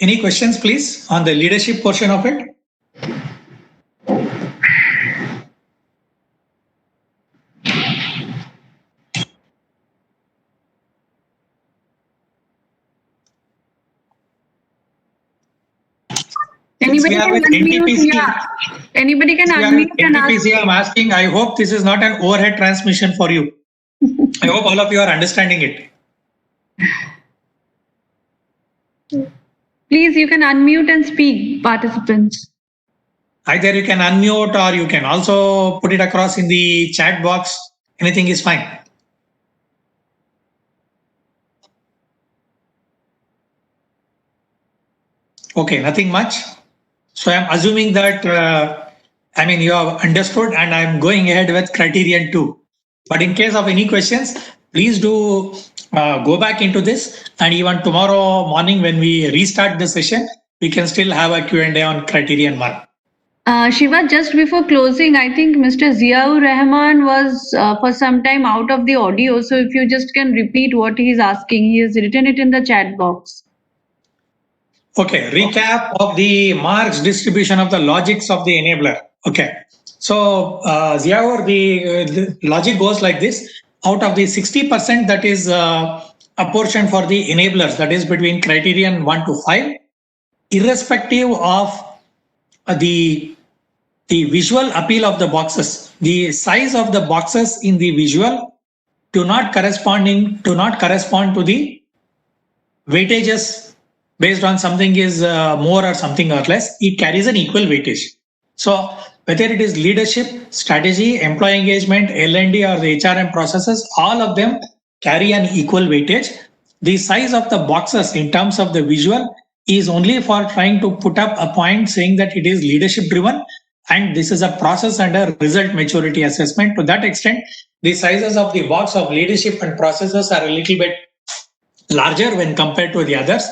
Any questions, please, on the leadership portion of it? Anybody can unmute, yeah. Anybody can unmute and ask. NTPC, I'm asking, I hope this is not an overhead transmission for you. I hope all of you are understanding it. Please, you can unmute and speak, participants. Either you can unmute or you can also put it across in the chat box. Anything is fine. Okay, nothing much. So I'm assuming that, you have understood, and I'm going ahead with criterion 2. But in case of any questions, please do go back into this, and even tomorrow morning when we restart the session, we can still have a Q&A on criterion 1. Shiva, just before closing, I think Mr. Ziaur Rahman was for some time out of the audio. So if you just can repeat what he's asking, he has written it in the chat box. Okay, recap of the marks distribution of the logics of the enabler. Okay, so Ziaur, the logic goes like this. Out of the 60% that is a portion for the enablers, that is between criterion 1 to 5, irrespective of the visual appeal of the boxes, the size of the boxes in the visual do not correspond to the weightages based on something is more or something or less. It carries an equal weightage. So whether it is leadership, strategy, employee engagement, L&D or the HRM processes, all of them carry an equal weightage. The size of the boxes in terms of the visual is only for trying to put up a point saying that it is leadership driven and this is a process and a result maturity assessment. To that extent, the sizes of the box of leadership and processes are a little bit larger when compared to the others.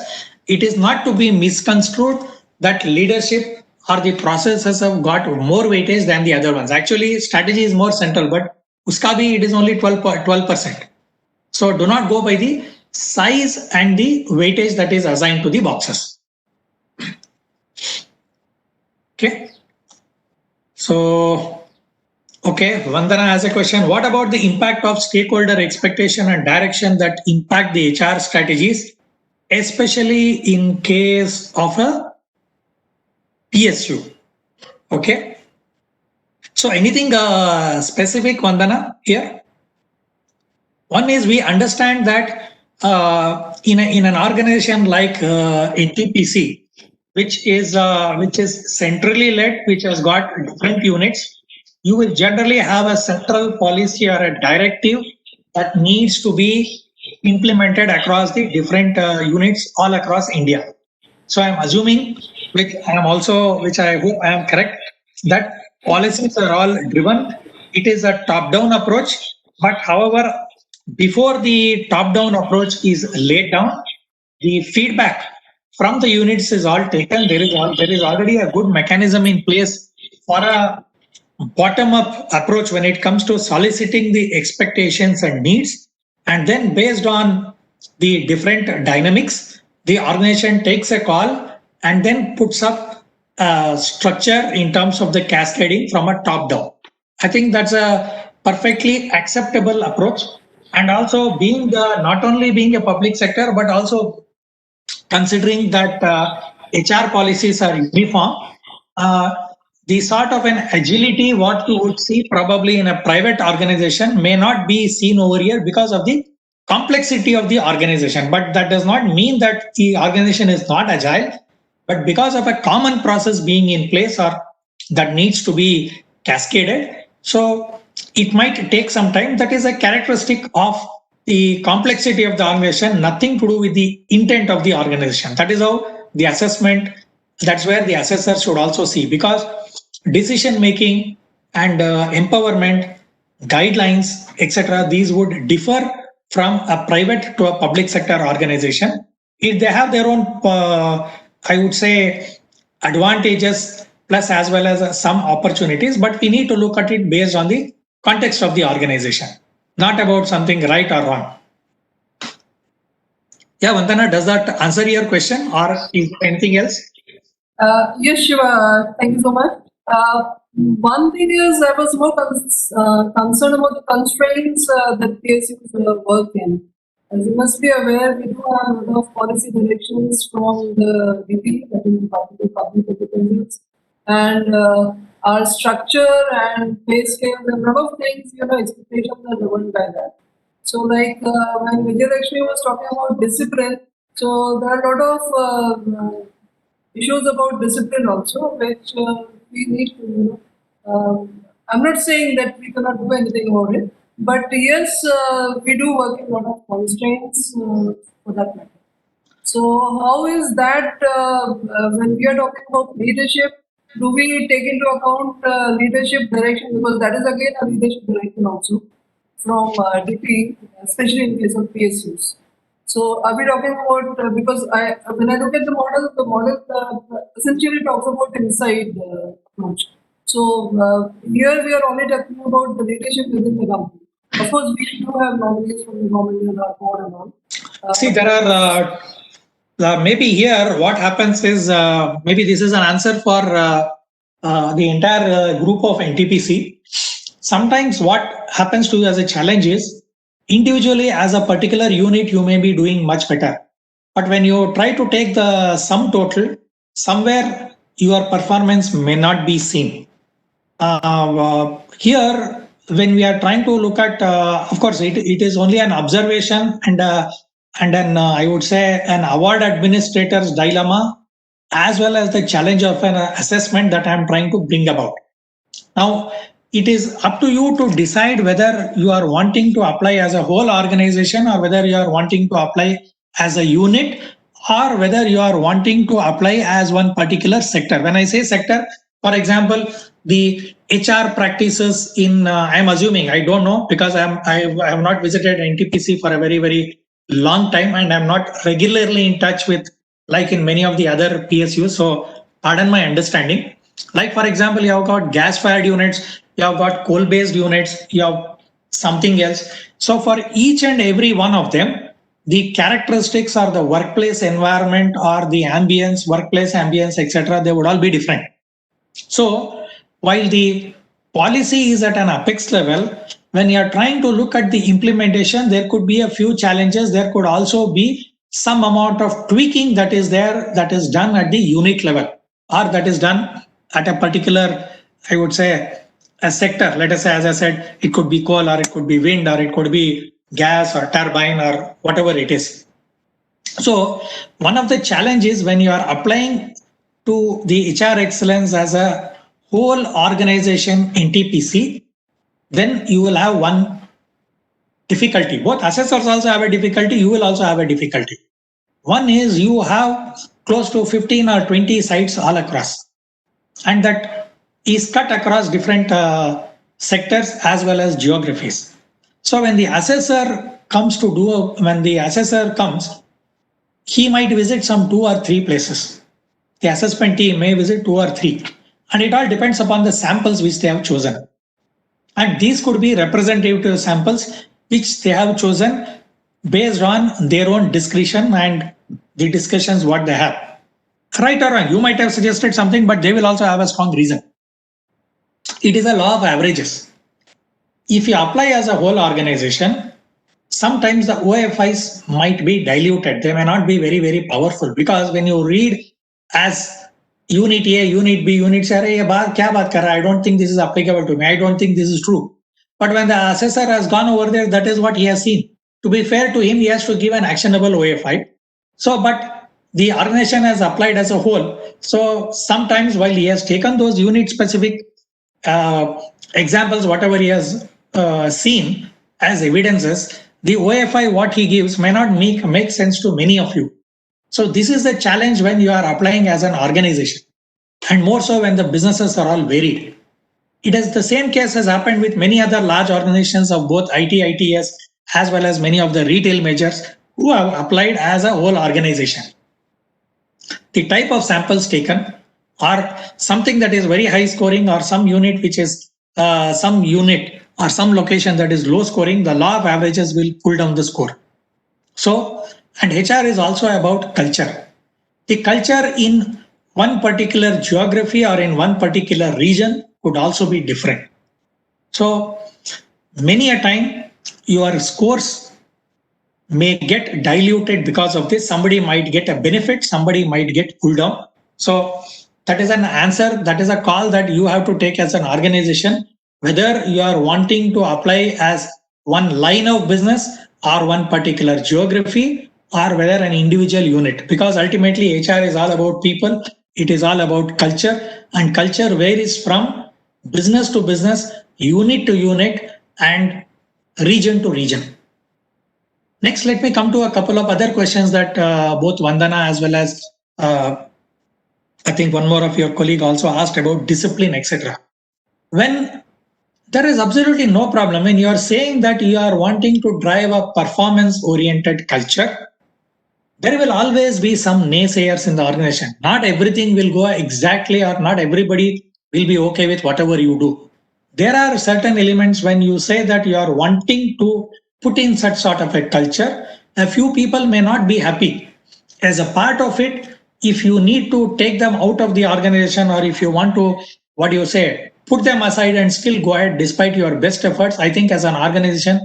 It is not to be misconstrued that leadership or the processes have got more weightage than the other ones. Actually, strategy is more central, but uska bhi it is only 12%. So do not go by the size and the weightage that is assigned to the boxes. Okay. So, okay, Vandana has a question. What about the impact of stakeholder expectation and direction that impact the HR strategies, especially in case of a PSU? Okay. So anything specific, Vandana, here? One is we understand that in an organization like NTPC, which is centrally led, which has got different units, you will generally have a central policy or a directive that needs to be implemented across the different units all across India. So I'm assuming, which I hope I am correct, that policies are all driven. It is a top-down approach, but however, before the top-down approach is laid down, the feedback from the units is all taken. There is already a good mechanism in place for a bottom-up approach when it comes to soliciting the expectations and needs, and then based on the different dynamics, the organization takes a call and then puts up a structure in terms of the cascading from a top-down. I think that's a perfectly acceptable approach, and also being not only being a public sector but also considering that HR policies are uniform, the sort of an agility what you would see probably in a private organization may not be seen over here because of the complexity of the organization. But that does not mean that the organization is not agile, but because of a common process being in place or that needs to be cascaded. So it might take some time. That is a characteristic of the complexity of the organization, nothing to do with the intent of the organization. That is how the assessment, that's where the assessor should also see, because decision making and empowerment, guidelines, etc., these would differ from a private to a public sector organization. If they have their own, I would say, advantages plus as well as some opportunities, but we need to look at it based on the context of the organization, not about something right or wrong. Yeah, Vandana, does that answer your question or is there anything else? Yes, Shiva. Thank you so much. One thing is, I was more concerned about the constraints that PSUs work in. As you must be aware, we do have a lot of policy directions from the DP, that is the Public Representatives, and our structure and pay scale, and a lot of things, expectations are governed by that. So, like when Vijayalakshmi was talking about discipline, so there are a lot of issues about discipline also, which we need to. I'm not saying that we cannot do anything about it, but yes, we do work in a lot of constraints for that matter. So, how is that when we are talking about leadership? Do we take into account leadership direction, because that is again a leadership direction also from DP, especially in case of PSUs. So are we talking about, because when I look at the model essentially talks about inside approach. So here we are only talking about the leadership within the company. Of course, we do have nominees from the government and our board and all. See, there are maybe here what happens is maybe this is an answer for the entire group of NTPC. Sometimes what happens to you as a challenge is individually as a particular unit you may be doing much better, but when you try to take the sum total, somewhere your performance may not be seen. Here when we are trying to look at, of course it is only an observation and then I would say an award administrator's dilemma, as well as the challenge of an assessment that I am trying to bring about. Now, it is up to you to decide whether you are wanting to apply as a whole organization, or whether you are wanting to apply as a unit, or whether you are wanting to apply as one particular sector. When I say sector, for example, the HR practices in, I'm assuming, I don't know, because I have not visited NTPC for a very, very long time, and I'm not regularly in touch with, like in many of the other PSUs. So pardon my understanding. Like for example, you have got gas-fired units, you have got coal-based units, you have something else. So for each and every one of them, the characteristics or the workplace environment or the ambience, workplace ambience, etc., they would all be different. So while the policy is at an apex level, when you are trying to look at the implementation, there could be a few challenges. There could also be some amount of tweaking that is there, that is done at the unit level, or that is done at a particular, I would say, a sector. Let us say, as I said, it could be coal, or it could be wind, or it could be gas or turbine, or whatever it is. So one of the challenges when you are applying to the HR excellence as a whole organization NTPC, then you will have one difficulty. Both assessors also have a difficulty, you will also have a difficulty. One is you have close to 15 or 20 sites all across, and that is cut across different sectors as well as geographies. So when the assessor comes, he might visit some 2 or 3 places. The assessment team may visit 2 or 3, and it all depends upon the samples which they have chosen. And these could be representative samples which they have chosen based on their own discretion and the discussions what they have. Right or wrong, you might have suggested something, but they will also have a strong reason. It is a law of averages. If you apply as a whole organization, sometimes the OFIs might be diluted. They may not be very, very powerful, because when you read as unit A, unit B, unit C, I don't think this is applicable to me. I don't think this is true. But when the assessor has gone over there, that is what he has seen. To be fair to him, he has to give an actionable OFI. So, but the organization has applied as a whole. So sometimes while he has taken those unit specific examples, whatever he has seen as evidences, the OFI what he gives may not make sense to many of you. So this is the challenge when you are applying as an organization, and more so when the businesses are all varied. It is the same case has happened with many other large organizations of both IT, ITS, as well as many of the retail majors who have applied as a whole organization. The type of samples taken are something that is very high scoring, or some unit which is some unit or some location that is low scoring, the law of averages will pull down the score. So And HR is also about culture. The culture in one particular geography or in one particular region could also be different. So many a time your scores may get diluted because of this. Somebody might get a benefit, somebody might get pulled down. So that is an answer, that is a call that you have to take as an organization, whether you are wanting to apply as one line of business or one particular geography or whether an individual unit, because ultimately HR is all about people, it is all about culture, and culture varies from business to business, unit to unit, and region to region. Next, let me come to a couple of other questions that both Vandana as well as I think one more of your colleague also asked about discipline, etc. When there is absolutely no problem when you are saying that you are wanting to drive a performance-oriented culture, there will always be some naysayers in the organization. Not everything will go exactly, or not everybody will be okay with whatever you do. There are certain elements when you say that you are wanting to put in such sort of a culture, a few people may not be happy. As a part of it, if you need to take them out of the organization, or if you want to, what do you say, put them aside and still go ahead despite your best efforts, I think as an organization,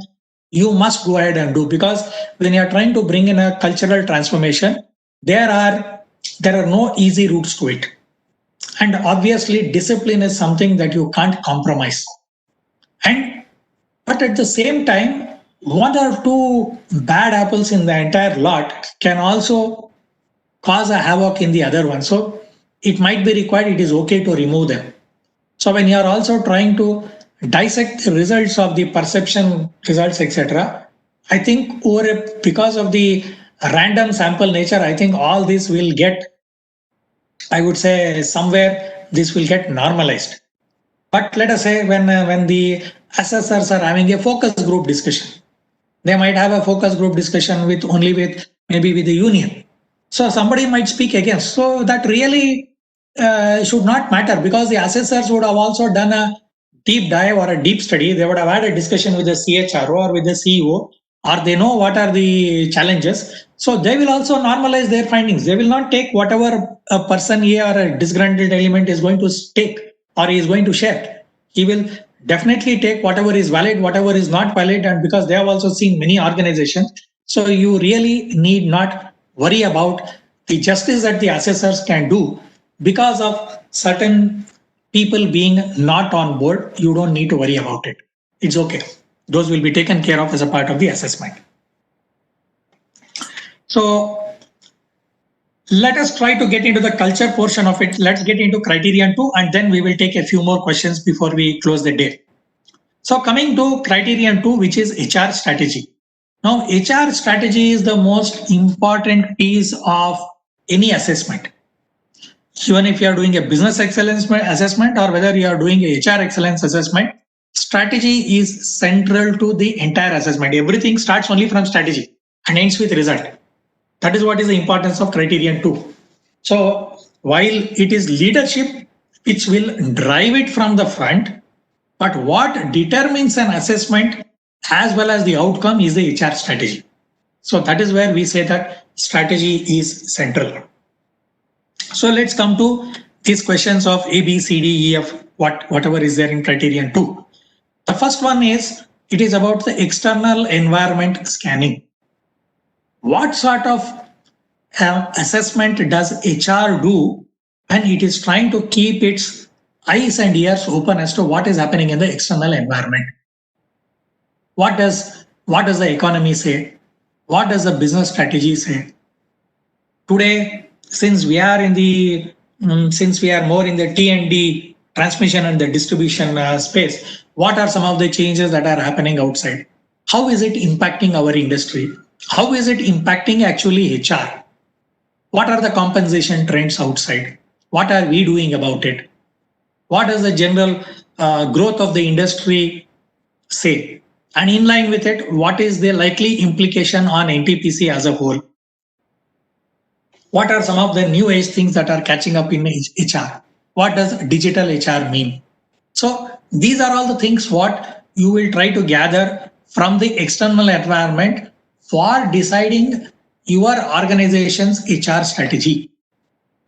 you must go ahead and do, because when you are trying to bring in a cultural transformation, there are no easy routes to it. And obviously, discipline is something that you can't compromise. But at the same time, one or two bad apples in the entire lot can also cause a havoc in the other one. So it might be required, it is okay to remove them. So when you are also trying to dissect the results of the perception results, etc., I think because of the random sample nature, I think all this will get, I would say, somewhere this will get normalized. But let us say when the assessors are having a focus group discussion, they might have a focus group discussion with maybe with the union. So somebody might speak against. So that really should not matter, because the assessors would have also done a deep dive or a deep study. They would have had a discussion with the CHRO or with the CEO, or they know what are the challenges. So they will also normalize their findings. They will not take whatever a person here or a disgruntled element is going to take or is going to share. He will definitely take whatever is valid, whatever is not valid, and because they have also seen many organizations. So you really need not worry about the justice that the assessors can do because of certain people being not on board. You don't need to worry about it. It's okay. Those will be taken care of as a part of the assessment. So let us try to get into the culture portion of it. Let's get into criterion 2, and then we will take a few more questions before we close the day. So coming to criterion 2, which is HR strategy. Now, HR strategy is the most important piece of any assessment. Even if you are doing a business excellence assessment or whether you are doing a HR excellence assessment, strategy is central to the entire assessment. Everything starts only from strategy and ends with result. That is what is the importance of criterion 2. So while it is leadership which will drive it from the front, but what determines an assessment as well as the outcome is the HR strategy. So that is where we say that strategy is central. So let's come to these questions of A, B, C, D, E, F, whatever is there in criterion 2. The first one is, it is about the external environment scanning. What sort of assessment does HR do when it is trying to keep its eyes and ears open as to what is happening in the external environment? What does the economy say? What does the business strategy say? Today, since we are more in the T&D, transmission and the distribution space, what are some of the changes that are happening outside? How is it impacting our industry? How is it impacting actually HR? What are the compensation trends outside? What are we doing about it? What does the general growth of the industry say? And in line with it, what is the likely implication on NTPC as a whole? What are some of the new age things that are catching up in HR? What does digital HR mean? So these are all the things what you will try to gather from the external environment for deciding your organization's HR strategy.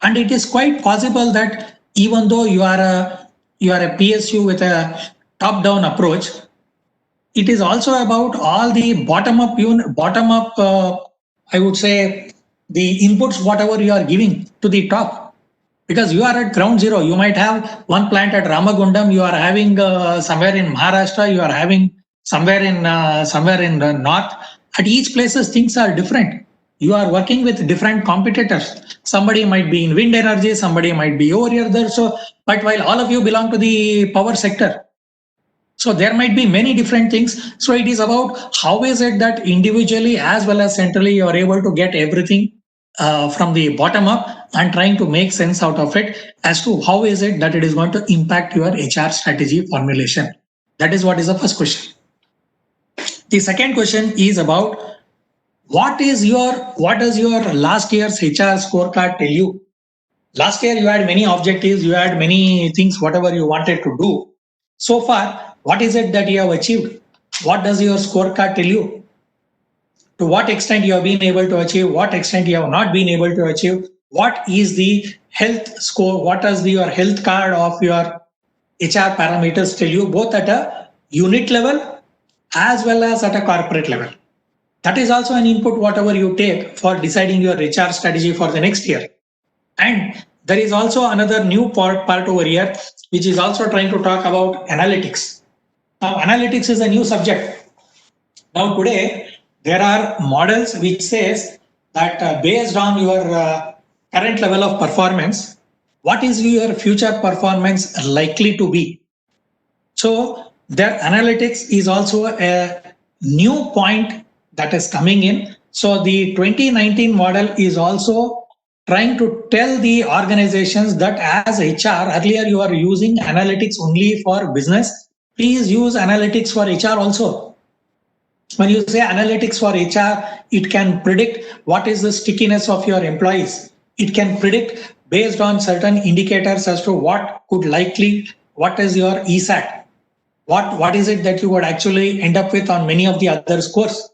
And it is quite possible that even though you are a PSU with a top-down approach, it is also about all the bottom-up, I would say, the inputs, whatever you are giving to the top. Because you are at ground zero. You might have one plant at Ramagundam, you are having somewhere in Maharashtra, you are having somewhere in the north. At each places, things are different. You are working with different competitors. Somebody might be in wind energy, somebody might be over here there. So, but while all of you belong to the power sector, so there might be many different things. So it is about how is it that individually as well as centrally you are able to get everything from the bottom up and trying to make sense out of it as to how is it that it is going to impact your HR strategy formulation. That is what is the first question. The second question is about what does your last year's HR scorecard tell you? Last year you had many objectives, you had many things, whatever you wanted to do. So far, what is it that you have achieved? What does your scorecard tell you? To what extent you have been able to achieve, what extent you have not been able to achieve, what is the health score, what does your health card of your HR parameters tell you, both at a unit level as well as at a corporate level. That is also an input, whatever you take for deciding your HR strategy for the next year. And there is also another new part over here, which is also trying to talk about analytics. Now, analytics is a new subject. Now, today, there are models which says that based on your current level of performance, what is your future performance likely to be? So, their analytics is also a new point that is coming in. So, the 2019 model is also trying to tell the organizations that as HR, earlier you are using analytics only for business. Please use analytics for HR also. When you say analytics for HR, it can predict what is the stickiness of your employees. It can predict based on certain indicators as to what could likely, what is your ESAT? What is it that you would actually end up with on many of the other scores?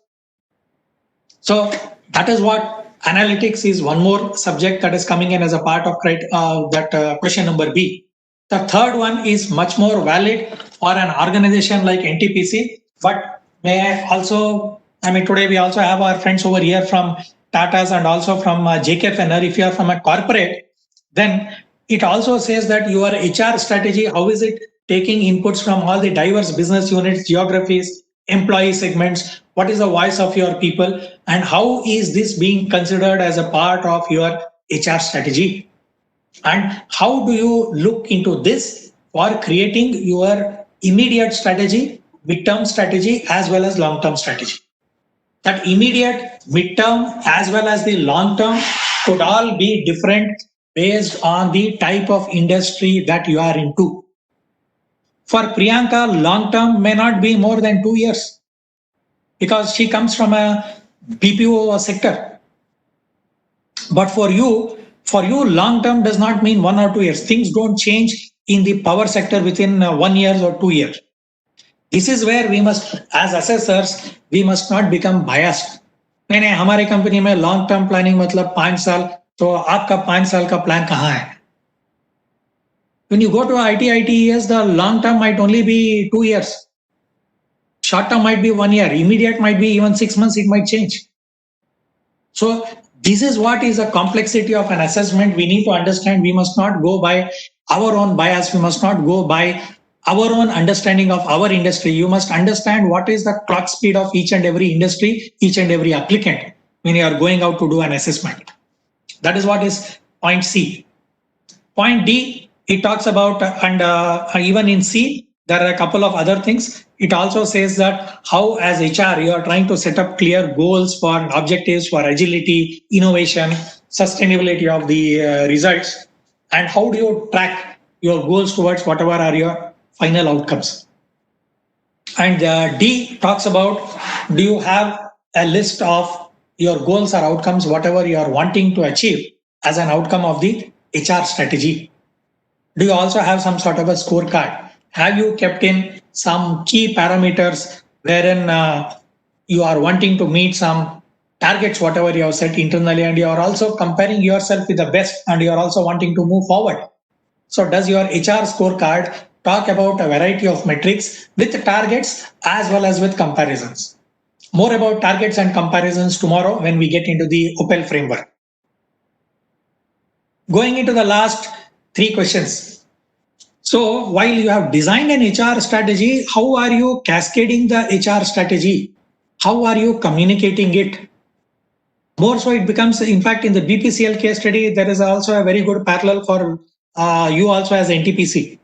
So that is what analytics is one more subject that is coming in as a part of that question number B. The third one is much more valid for an organization like NTPC, but may also, today we also have our friends over here from Tata's and also from JK Fenner. If you are from a corporate, then it also says that your HR strategy, how is it taking inputs from all the diverse business units, geographies, employee segments, what is the voice of your people, and how is this being considered as a part of your HR strategy? And how do you look into this for creating your immediate strategy, midterm strategy, as well as long-term strategy? That immediate, midterm, as well as the long-term could all be different based on the type of industry that you are into. For Priyanka, long-term may not be more than 2 years because she comes from a BPO sector. But for you, long-term does not mean 1 or 2 years. Things don't change in the power sector within 1 year or 2 years. This is where we must, as assessors, we must not become biased. नहीं हमारे company में long term planning मतलब 5 साल, तो आपका 5 साल का plan कहाँ है? When you go to ITES, the long term might only be 2 years. Short term might be 1 year. Immediate might be even 6 months, it might change. So this is what is the complexity of an assessment. We need to understand we must not go by our own bias. We must not go by our own understanding of our industry. You must understand what is the clock speed of each and every industry, each and every applicant when you are going out to do an assessment. That is what is point C. Point D, it talks about, and even in C, there are a couple of other things. It also says that how as HR, you are trying to set up clear goals for objectives for agility, innovation, sustainability of the results, and how do you track your goals towards whatever are your final outcomes. And D talks about, do you have a list of your goals or outcomes, whatever you are wanting to achieve as an outcome of the HR strategy? Do you also have some sort of a scorecard? Have you kept in some key parameters wherein you are wanting to meet some targets, whatever you have set internally, and you are also comparing yourself with the best, and you are also wanting to move forward. So does your HR scorecard talk about a variety of metrics with targets as well as with comparisons? More about targets and comparisons tomorrow when we get into the OPEL framework. Going into the last 3 questions. So while you have designed an HR strategy, how are you cascading the HR strategy? How are you communicating it? More so it becomes, in fact, in the BPCL case study, there is also a very good parallel for you also as NTPC.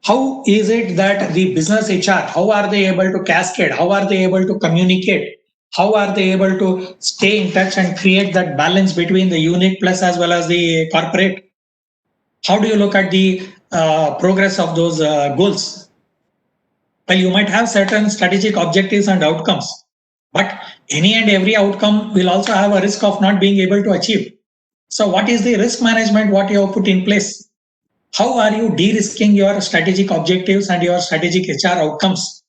How is it that the business HR, how are they able to cascade? How are they able to communicate? How are they able to stay in touch and create that balance between the unit plus as well as the corporate? How do you look at the progress of those goals? Well, you might have certain strategic objectives and outcomes, but any and every outcome will also have a risk of not being able to achieve. So what is the risk management what you have put in place? How are you de-risking your strategic objectives and your strategic HR outcomes?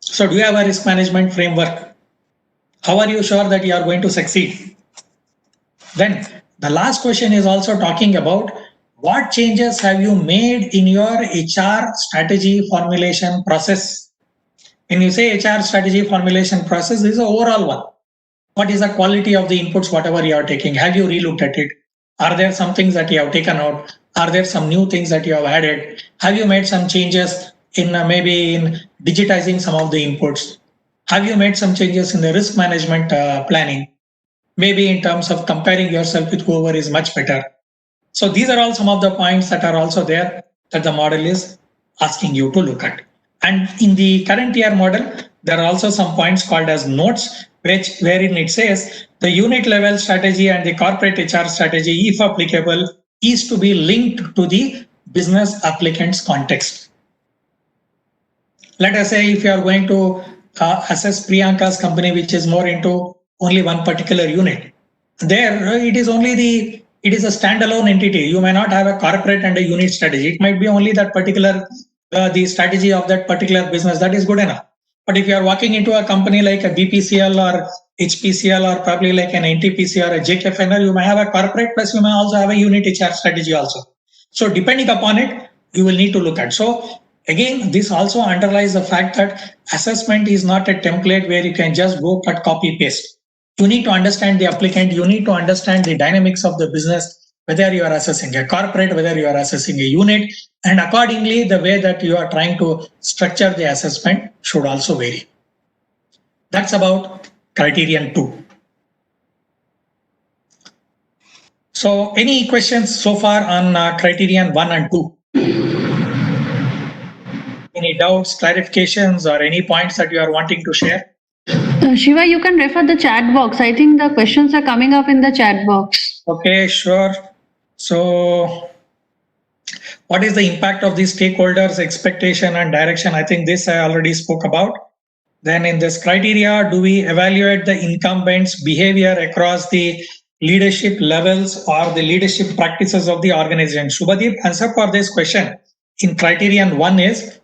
So do you have a risk management framework? How are you sure that you are going to succeed? Then the last question is also talking about what changes have you made in your HR strategy formulation process? When you say HR strategy formulation process, this is an overall one. What is the quality of the inputs, whatever you are taking? Have you relooked at it? Are there some things that you have taken out? Are there some new things that you have added? Have you made some changes in maybe in digitizing some of the inputs? Have you made some changes in the risk management planning? Maybe in terms of comparing yourself with whoever is much better. So these are all some of the points that are also there that the model is asking you to look at. And in the current year model, there are also some points called as notes, wherein it says the unit level strategy and the corporate HR strategy, if applicable, is to be linked to the business applicant's context. Let us say if you are going to assess Priyanka's company, which is more into only one particular unit, there it is a standalone entity. You may not have a corporate and a unit strategy. It might be only that particular the strategy of that particular business. That is good enough. But if you are walking into a company like a BPCL or HPCL or probably like an NTPC or a JKFNL, you may have a corporate plus you may also have a unit HR strategy also. So depending upon it, you will need to look at. So again, this also underlies the fact that assessment is not a template where you can just go cut, copy, paste. You need to understand the applicant. You need to understand the dynamics of the business, whether you are assessing a corporate, whether you are assessing a unit, and accordingly, the way that you are trying to structure the assessment should also vary. That's about criterion 2. So any questions so far on criterion 1 and 2? Any doubts, clarifications, or any points that you are wanting to share? Shiva, you can refer the chat box. I think the questions are coming up in the chat box. Okay, sure. So what is the impact of the stakeholders' expectation and direction? I think this I already spoke about. Then in this criteria, do we evaluate the incumbents' behavior across the leadership levels or the leadership practices of the organization? Shubhadeep, answer for this question in criterion 1 is,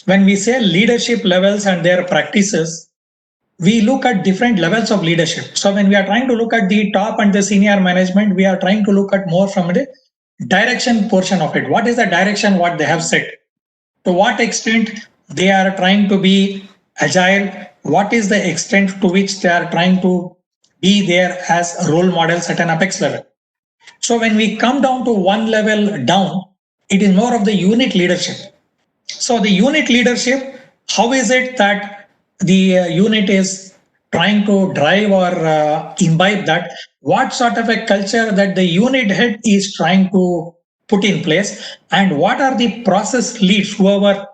when we say leadership levels and their practices, we look at different levels of leadership. So when we are trying to look at the top and the senior management, we are trying to look at more from the direction portion of it. What is the direction what they have set? To what extent they are trying to be agile? What is the extent to which they are trying to be there as role models at an apex level? So when we come down to one level down, it is more of the unit leadership. So the unit leadership, how is it that the unit is trying to drive or imbibe that? What sort of a culture that the unit head is trying to put in place, and what are the process leads, whoever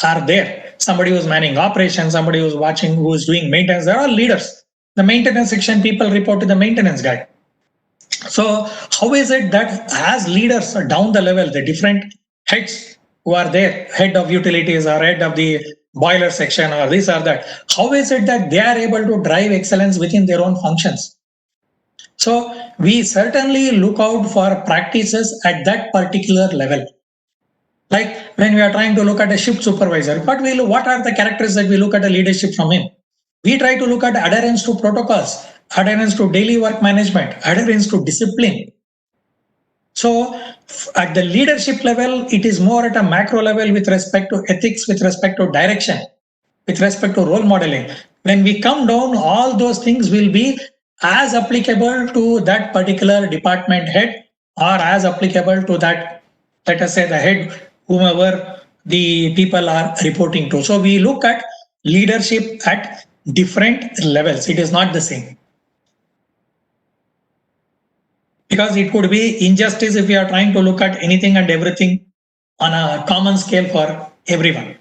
are there, somebody who's manning operations, somebody who's watching, who's doing maintenance, they're all leaders. The maintenance section people report to the maintenance guy. So how is it that as leaders down the level, the different heads who are there, head of utilities or head of the boiler section or this or that, how is it that they are able to drive excellence within their own functions? So we certainly look out for practices at that particular level. Like when we are trying to look at a shift supervisor, what are the characters that we look at a leadership from him? We try to look at adherence to protocols, adherence to daily work management, adherence to discipline. So at the leadership level, it is more at a macro level with respect to ethics, with respect to direction, with respect to role modeling. When we come down, all those things will be as applicable to that particular department head or as applicable to that, let us say, the head, whomever the people are reporting to. So we look at leadership at different levels. It is not the same. Because it would be injustice if we are trying to look at anything and everything on a common scale for everyone.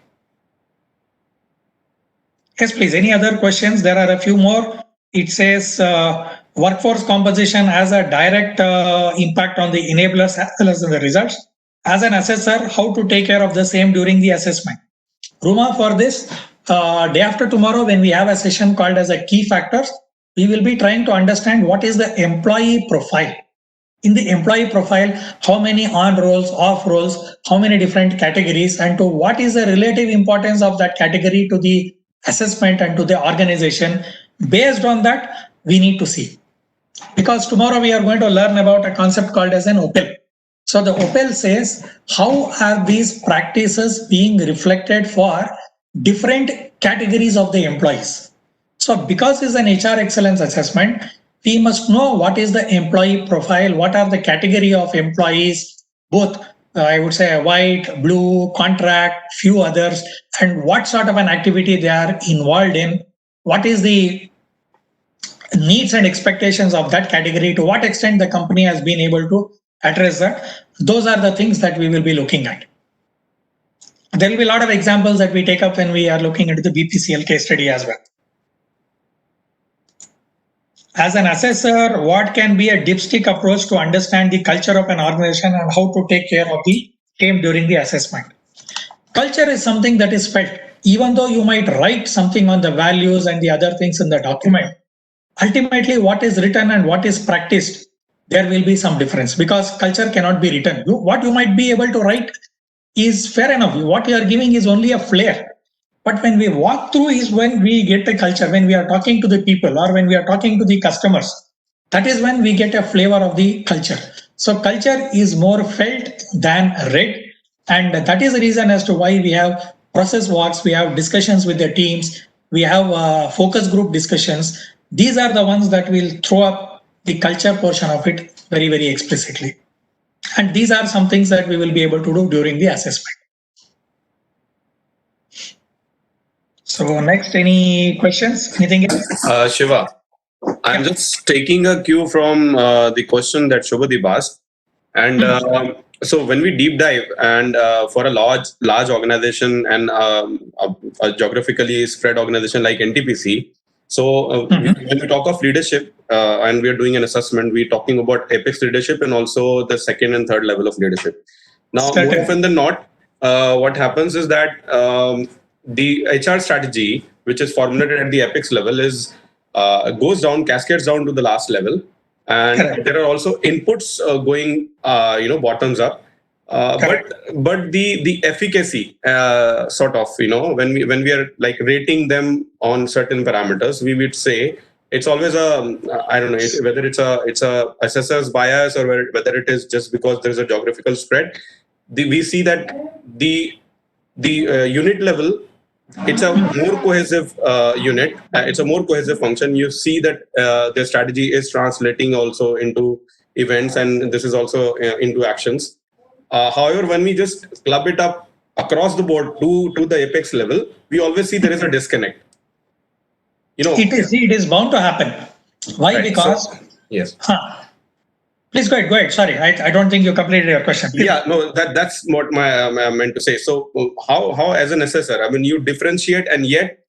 Yes, please. Any other questions? There are a few more. It says workforce composition has a direct impact on the enablers as well as the results. As an assessor, how to take care of the same during the assessment? Ruma, for this, day after tomorrow, when we have a session called as a key factors, we will be trying to understand what is the employee profile. In the employee profile, how many on roles, off roles, how many different categories, and to what is the relative importance of that category to the assessment and to the organization. Based on that, we need to see. Because tomorrow we are going to learn about a concept called as an OPEL. So the OPEL says, how are these practices being reflected for different categories of the employees? So because it's an HR excellence assessment, we must know what is the employee profile, what are the category of employees, both I would say white, blue, contract, few others, and what sort of an activity they are involved in, what is the needs and expectations of that category, to what extent the company has been able to address that. Those are the things that we will be looking at. There will be a lot of examples that we take up when we are looking into the BPCL case study as well. As an assessor, what can be a dipstick approach to understand the culture of an organization and how to take care of the same during the assessment? Culture is something that is felt. Even though you might write something on the values and the other things in the document, ultimately what is written and what is practiced, there will be some difference because culture cannot be written. What you might be able to write is fair enough. What you are giving is only a flair. But when we walk through is when we get the culture, when we are talking to the people or when we are talking to the customers, that is when we get a flavor of the culture. So culture is more felt than read. And that is the reason as to why we have process walks, we have discussions with the teams, we have focus group discussions. These are the ones that will throw up the culture portion of it very, very explicitly. And these are some things that we will be able to do during the assessment. So next, any questions? Anything else? Shiva, I'm just taking a cue from the question that Shubhadeep asked. And so when we deep dive and for a large organization and a geographically spread organization like NTPC, so when we talk of leadership and we are doing an assessment, we're talking about apex leadership and also the second and third level of leadership. Now, more often than not, what happens is that the HR strategy, which is formulated at the apex level, is goes down, cascades down to the last level, and there are also inputs going, bottoms up. But the efficacy, sort of, when we are like rating them on certain parameters, we would say it's always I don't know whether it's a assessor's bias or whether it is just because there is a geographical spread. We see that the unit level, it's a more cohesive unit. It's a more cohesive function. You see that the strategy is translating also into events, and this is also into actions. However, when we just club it up across the board to the apex level, we always see there is a disconnect. It is bound to happen. Why? Right. Because yes. Please go ahead. Sorry, I don't think you completed your question. Yeah, no, that's what I meant to say. So how as an assessor, I mean, you differentiate and yet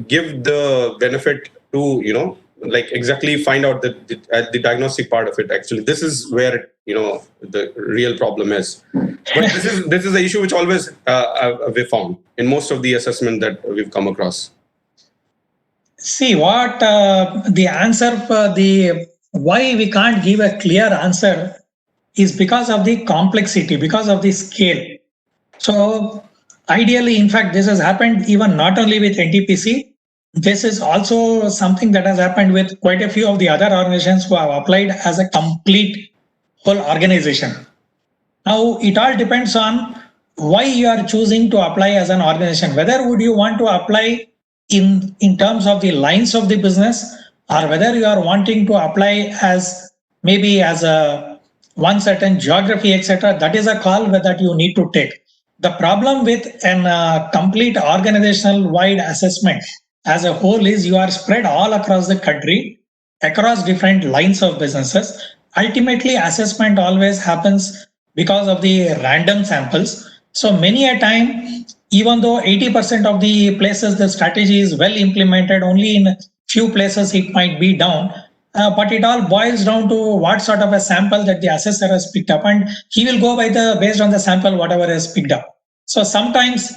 give the benefit to, like exactly find out the diagnostic part of it. Actually, this is where, the real problem is. But this is the issue which always we found in most of the assessment that we've come across. See, what the answer for why we can't give a clear answer is because of the complexity, because of the scale. So ideally, in fact, this has happened even not only with NTPC, this is also something that has happened with quite a few of the other organizations who have applied as a complete whole organization. Now, it all depends on why you are choosing to apply as an organization. Whether would you want to apply in terms of the lines of the business, or whether you are wanting to apply as maybe as a one certain geography, etc. That is a call that you need to take. The problem with an complete organizational wide assessment as a whole is you are spread all across the country, across different lines of businesses. Ultimately, assessment always happens because of the random samples. So many a time, even though 80% of the places the strategy is well implemented, only in few places it might be down. But it all boils down to what sort of a sample that the assessor has picked up, and he will go by based on the sample whatever is picked up. So sometimes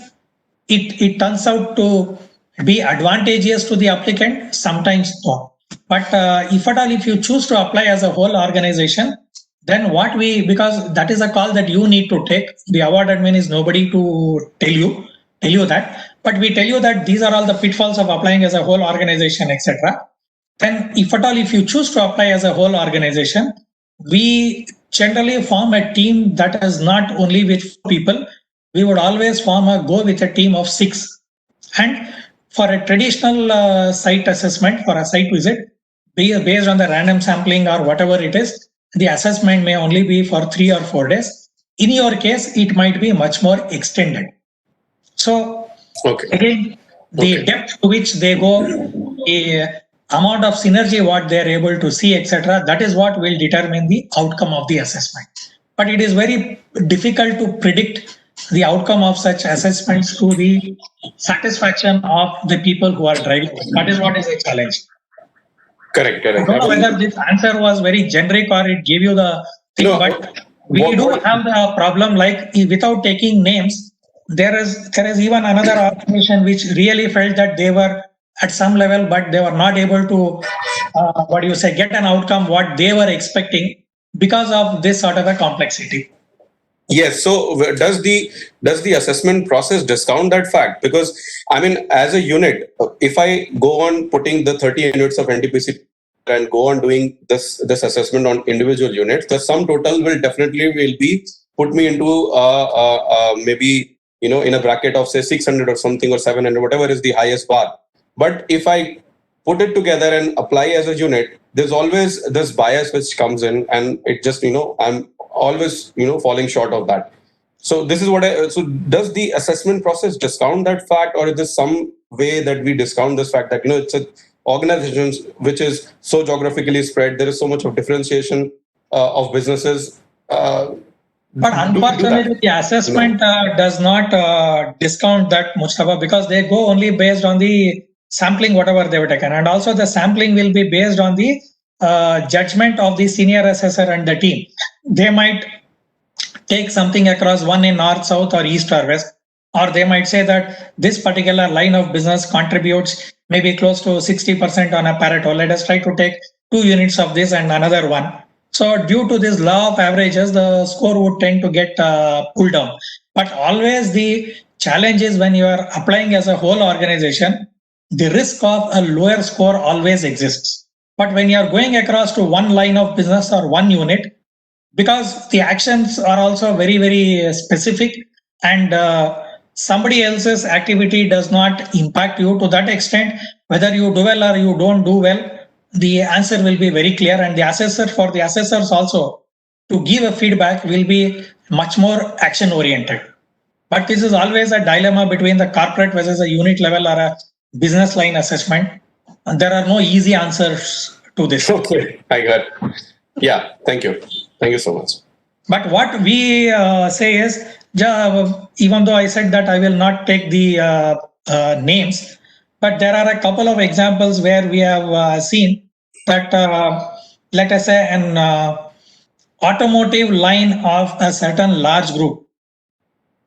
it turns out to be advantageous to the applicant, sometimes not. But if at all, if you choose to apply as a whole organization, then because that is a call that you need to take. The award admin is nobody to tell you that, but we tell you that these are all the pitfalls of applying as a whole organization, etc. Then if at all, if you choose to apply as a whole organization, we generally form a team that is not only with people. We would always go with a team of 6. And for a traditional site assessment, for a site visit, based on the random sampling or whatever it is, the assessment may only be for 3 or 4 days. In your case, it might be much more extended. So again, the depth to which they go, the amount of synergy what they are able to see, etc., that is what will determine the outcome of the assessment. But it is very difficult to predict the outcome of such assessments to the satisfaction of the people who are driving. That is what is a challenge. Correct. I don't know whether this answer was very generic or it gave you the thing, but we do have the problem, like without taking names, there is even another organization which really felt that they were at some level, but they were not able to, get an outcome what they were expecting because of this sort of a complexity. Yes. So does the assessment process discount that fact? Because I mean, as a unit, if I go on putting the 30 units of NTPC and go on doing this assessment on individual units, the sum total will be put me into maybe in a bracket of say 600 or something or 700, whatever is the highest bar. But if I put it together and apply as a unit, there's always this bias which comes in, and it just I'm always falling short of that. So this is so does the assessment process discount that fact, or is there some way that we discount this fact that it's a organizations which is so geographically spread, there is so much of differentiation of businesses, but unfortunately the assessment does not discount that Mustafa, because they go only based on the sampling whatever they were taken, and also the sampling will be based on the judgment of the senior assessor and the team. They might take something across one in north, south, or east or west, or they might say that this particular line of business contributes maybe close to 60% on a Pareto. Let us try to take 2 units of this and another one. So due to this law of averages, the score would tend to get pulled down. But always the challenge is when you are applying as a whole organization, the risk of a lower score always exists. But when you are going across to one line of business or one unit, because the actions are also very, very specific, and somebody else's activity does not impact you to that extent, whether you do well or you don't do well, the answer will be very clear. And the assessors also to give a feedback will be much more action oriented. But this is always a dilemma between the corporate versus a unit level or a business line assessment. And there are no easy answers to this. Okay, I got it. Yeah, thank you so much. But what we say is, even though I said that I will not take the names, but there are a couple of examples where we have seen that, let us say, an automotive line of a certain large group,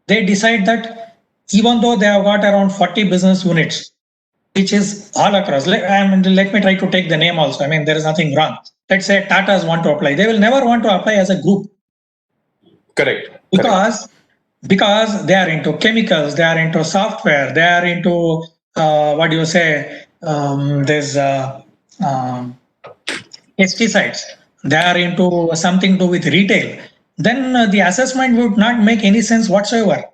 they decide that even though they have got around 40 business units, which is all across, let me try to take the name also. I mean, there is nothing wrong. Let's say Tatas want to apply. They will never want to apply as a group. Correct. Because they are into chemicals, they are into software, they are into there's pesticides, they are into something to do with retail, then the assessment would not make any sense whatsoever.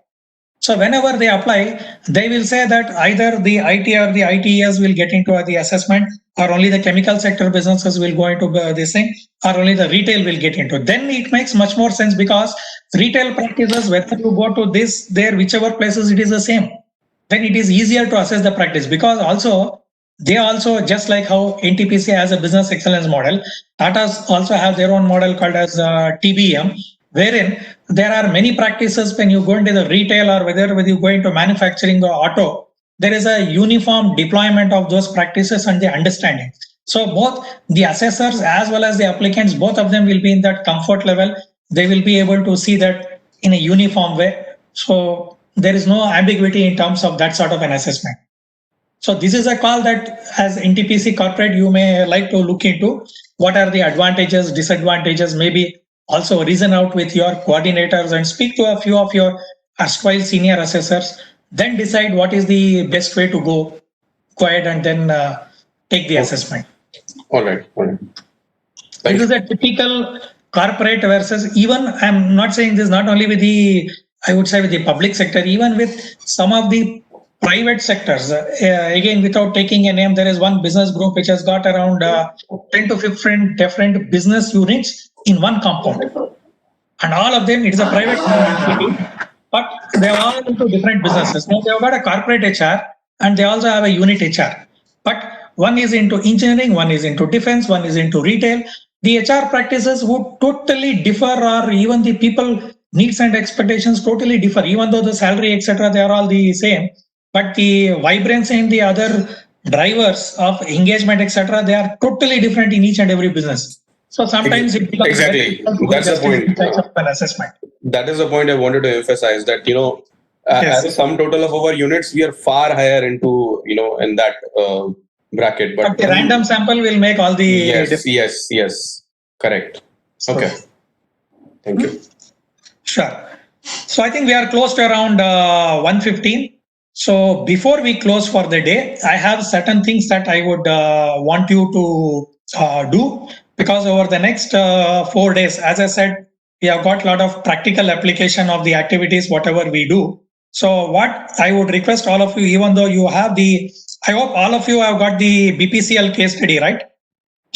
So whenever they apply, they will say that either the IT or the ITES will get into the assessment, or only the chemical sector businesses will go into this thing, or only the retail will get into. Then it makes much more sense, because retail practices, whether you go to this, there, whichever places, it is the same. Then it is easier to assess the practice, because also they also, just like how NTPC has a business excellence model, Tata's also have their own model called as TBM, wherein there are many practices. When you go into the retail, or whether you go into manufacturing or auto, there is a uniform deployment of those practices and the understanding. So both the assessors as well as the applicants, both of them will be in that comfort level. They will be able to see that in a uniform way. So there is no ambiguity in terms of that sort of an assessment. So this is a call that, as NTPC corporate, you may like to look into. What are the advantages, disadvantages? Maybe also reason out with your coordinators and speak to a few of your erstwhile senior assessors. Then decide what is the best way to go ahead and then take the assessment. All right. This is a typical corporate versus, even I'm not saying this not only with the, I would say with the public sector, even with some of the private sectors. Again, without taking a name, there is one business group which has got around 10 to 15 different business units in one compound. And all of them, it is a private entity, but they are all into different businesses. Now they have got a corporate HR and they also have a unit HR. But one is into engineering, one is into defense, one is into retail. The HR practices would totally differ, or even the people needs and expectations totally differ, even though the salary, etc., they are all the same. But the vibrancy in the other drivers of engagement, etc., they are totally different in each and every business. So sometimes it becomes exactly. That's the point. An assessment. That is the point I wanted to emphasize. That Yes. as a sum total of our units, we are far higher into in that bracket. But the random sample will make all the yes, correct. Okay. Thank you. Sure. So I think we are close to around 1:15. So before we close for the day, I have certain things that I would want you to do, because over the next 4 days, as I said, we have got a lot of practical application of the activities, whatever we do. So what I would request all of you, even though you have I hope all of you have got the BPCL case study, right?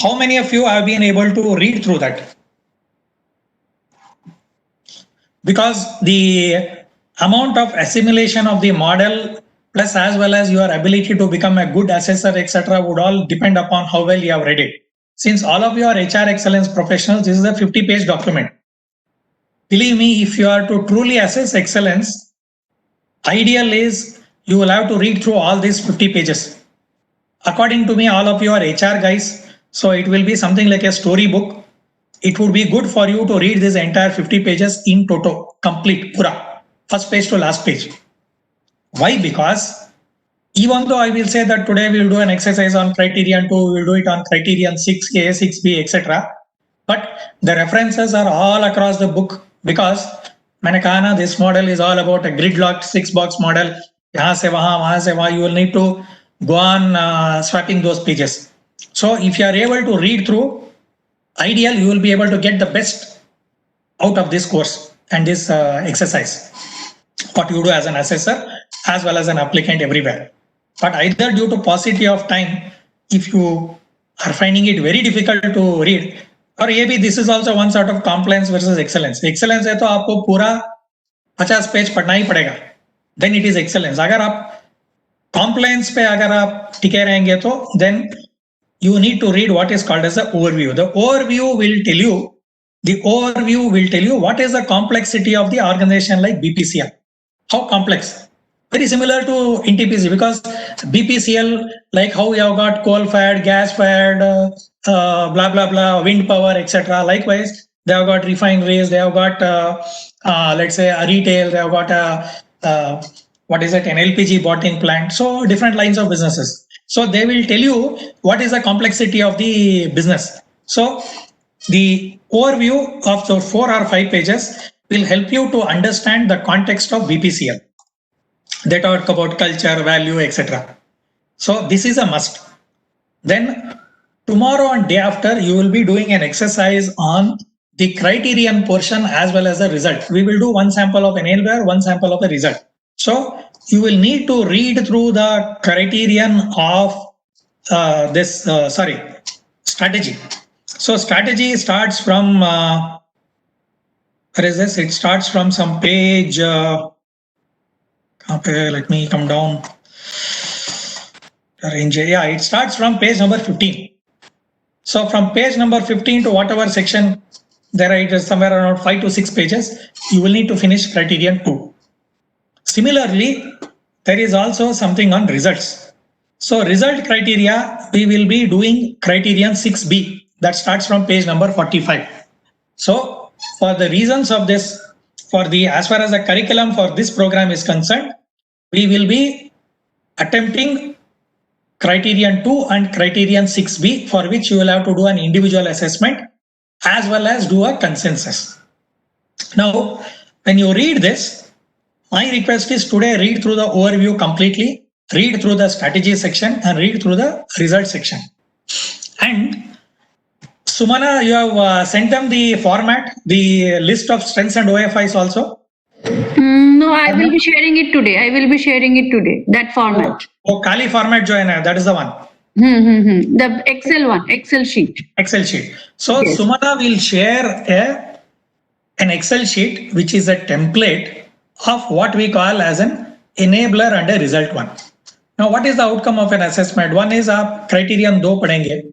How many of you have been able to read through that? Because the amount of assimilation of the model, plus as well as your ability to become a good assessor, etc., would all depend upon how well you have read it. Since all of you are HR excellence professionals, this is a 50-page document. Believe me, if you are to truly assess excellence, ideal is you will have to read through all these 50 pages. According to me, all of you are HR guys, so it will be something like a storybook. It would be good for you to read this entire 50 pages in toto, complete, pura, first page to last page. Why? Because even though I will say that today we will do an exercise on criterion 2, we will do it on criterion 6A, 6B, etc. But the references are all across the book, because मैंने कहा ना, this model is all about a gridlocked 6-box model. यहाँ से वहाँ, you will need to go on swapping those pages. So if you are able to read through, ideal, you will be able to get the best out of this course and this exercise, what you do as an assessor as well as an applicant everywhere. But either due to paucity of time, if you are finding it very difficult to read, or maybe this is also one sort of compliance versus excellence. Excellence है तो आपको पूरा 50 page पढ़ना ही पड़ेगा, then it is excellence. अगर आप compliance पे अगर आप टिके रहेंगे तो then you need to read what is called as the overview. The overview will tell you what is the complexity of the organization like BPCL. How complex? Very similar to NTPC, because BPCL, like how we have got coal-fired, gas-fired, blah, blah, blah, wind power, etc. Likewise, they have got refineries, they have got, let's say, a retail, they have got an LPG bottling plant. So different lines of businesses. So they will tell you what is the complexity of the business. So the overview of the 4 or 5 pages will help you to understand the context of BPCL. They talk about culture, value, etc. So this is a must. Then tomorrow and day after, you will be doing an exercise on the criterion portion as well as the result. We will do one sample of enabler, one sample of the result. So you will need to read through the criterion of strategy. So strategy starts from, where is this? It starts from some page, okay, let me come down. Yeah, it starts from page number 15. So from page number 15 to whatever section there are, it is somewhere around 5 to 6 pages, you will need to finish criterion 2. Similarly, there is also something on results. So result criteria, we will be doing criterion 6B, that starts from page number 45. So for the reasons of this, as far as the curriculum for this program is concerned, we will be attempting criterion 2 and criterion 6B, for which you will have to do an individual assessment as well as do a consensus. Now, when you read this, my request is today read through the overview completely, read through the strategy section and read through the result section. And Sumana, you have sent them the format, the list of strengths and OFIs also? No, I will be sharing it today. That format. Oh, Kali format jo hai na, that is the one. The Excel one, Excel sheet. Excel sheet. So Yes. Sumana will share an Excel sheet which is a template of what we call as an enabler and a result one. Now, what is the outcome of an assessment? One is a criterion 2 padenge,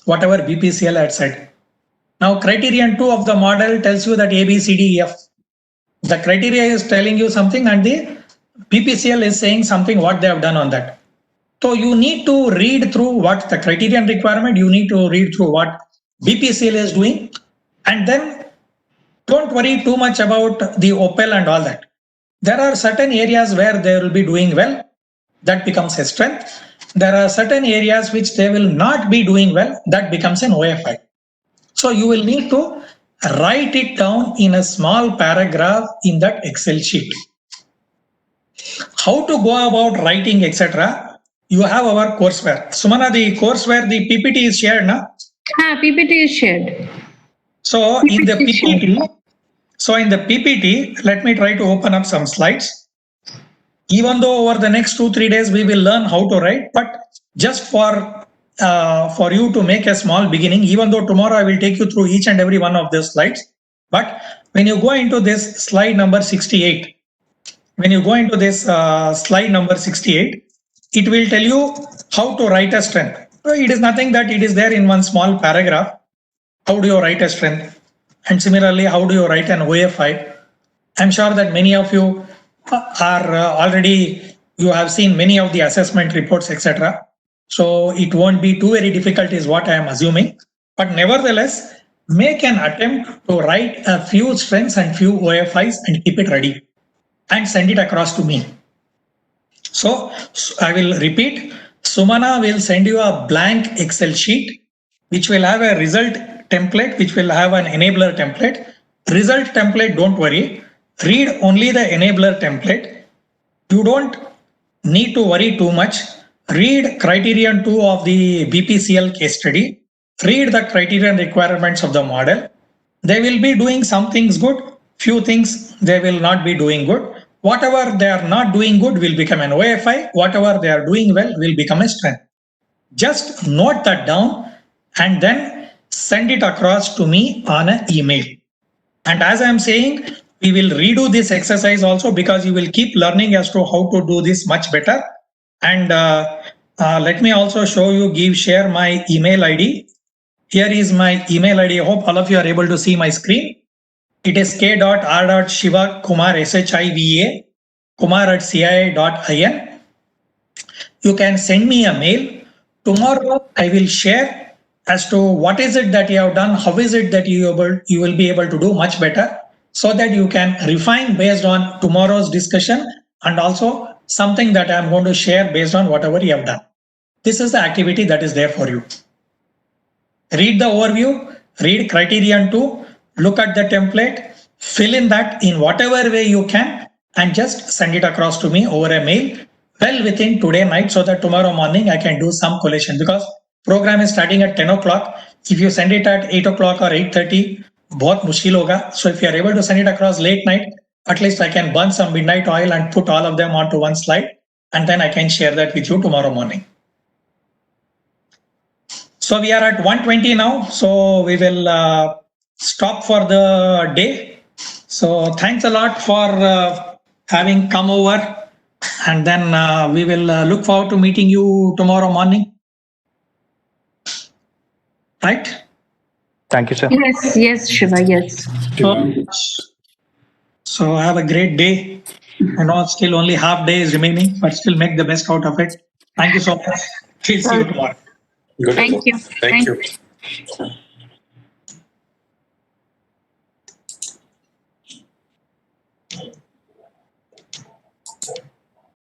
whatever BPCL had said. Now, criterion 2 of the model tells you that A, B, C, D, E, F. The criteria is telling you something and the BPCL is saying something what they have done on that. So you need to read through what the criterion requirement, you need to read through what BPCL is doing, and then don't worry too much about the OPEL and all that. There are certain areas where they will be doing well, that becomes a strength. There are certain areas which they will not be doing well, that becomes an OFI. So you will need to write it down in a small paragraph in that Excel sheet. How to go about writing, etc. You have our courseware. Sumana, the courseware, the PPT is shared, na? PPT is shared. So in the PPT, let me try to open up some slides. Even though over the next 2-3 days we will learn how to write, but just for you to make a small beginning, even though tomorrow I will take you through each and every one of these slides. But when you go into this slide number 68, it will tell you how to write a strength. So it is nothing that it is there in one small paragraph. How do you write a strength? And similarly, how do you write an OFI? I'm sure that many of you are already, you have seen many of the assessment reports, etc. So it won't be too very difficult is what I am assuming. But nevertheless, make an attempt to write a few strengths and few OFIs and keep it ready and send it across to me. So I will repeat, Sumana will send you a blank Excel sheet, which will have a result template, which will have an enabler template. Result template, don't worry. Read only the enabler template. You don't need to worry too much. Read criterion 2 of the BPCL case study. Read the criterion requirements of the model. They will be doing some things good, few things they will not be doing good. Whatever they are not doing good will become an OFI. Whatever they are doing well will become a strength. Just note that down and then send it across to me on an email. And as I am saying, we will redo this exercise also because you will keep learning as to how to do this much better. And let me also show you, share my email ID. Here is my email ID. I hope all of you are able to see my screen. It is k.r.shivakumar, SHIVA, kumar@cia.in. You can send me a mail. Tomorrow I will share as to what is it that you have done, how is it that you will be able to do much better, so that you can refine based on tomorrow's discussion and also something that I am going to share based on whatever you have done. This is the activity that is there for you. Read the overview, read criterion 2, look at the template, fill in that in whatever way you can, and just send it across to me over a mail. well within today night so that tomorrow morning I can do some collation, because program is starting at 10 o'clock. If you send it at 8 o'clock or 8:30, बहुत मुश्किल होगा. So if you are able to send it across late night, at least I can burn some midnight oil and put all of them onto one slide, and then I can share that with you tomorrow morning. So we are at 1:20 now, so we will stop for the day. So thanks a lot for having come over, and then we will look forward to meeting you tomorrow morning. Right? Thank you, sir. Yes, Shiva, yes. So have a great day. I know still only half day is remaining, but still make the best out of it. Thank you so much. We'll see you tomorrow. Good. Thank you. Thank you. you.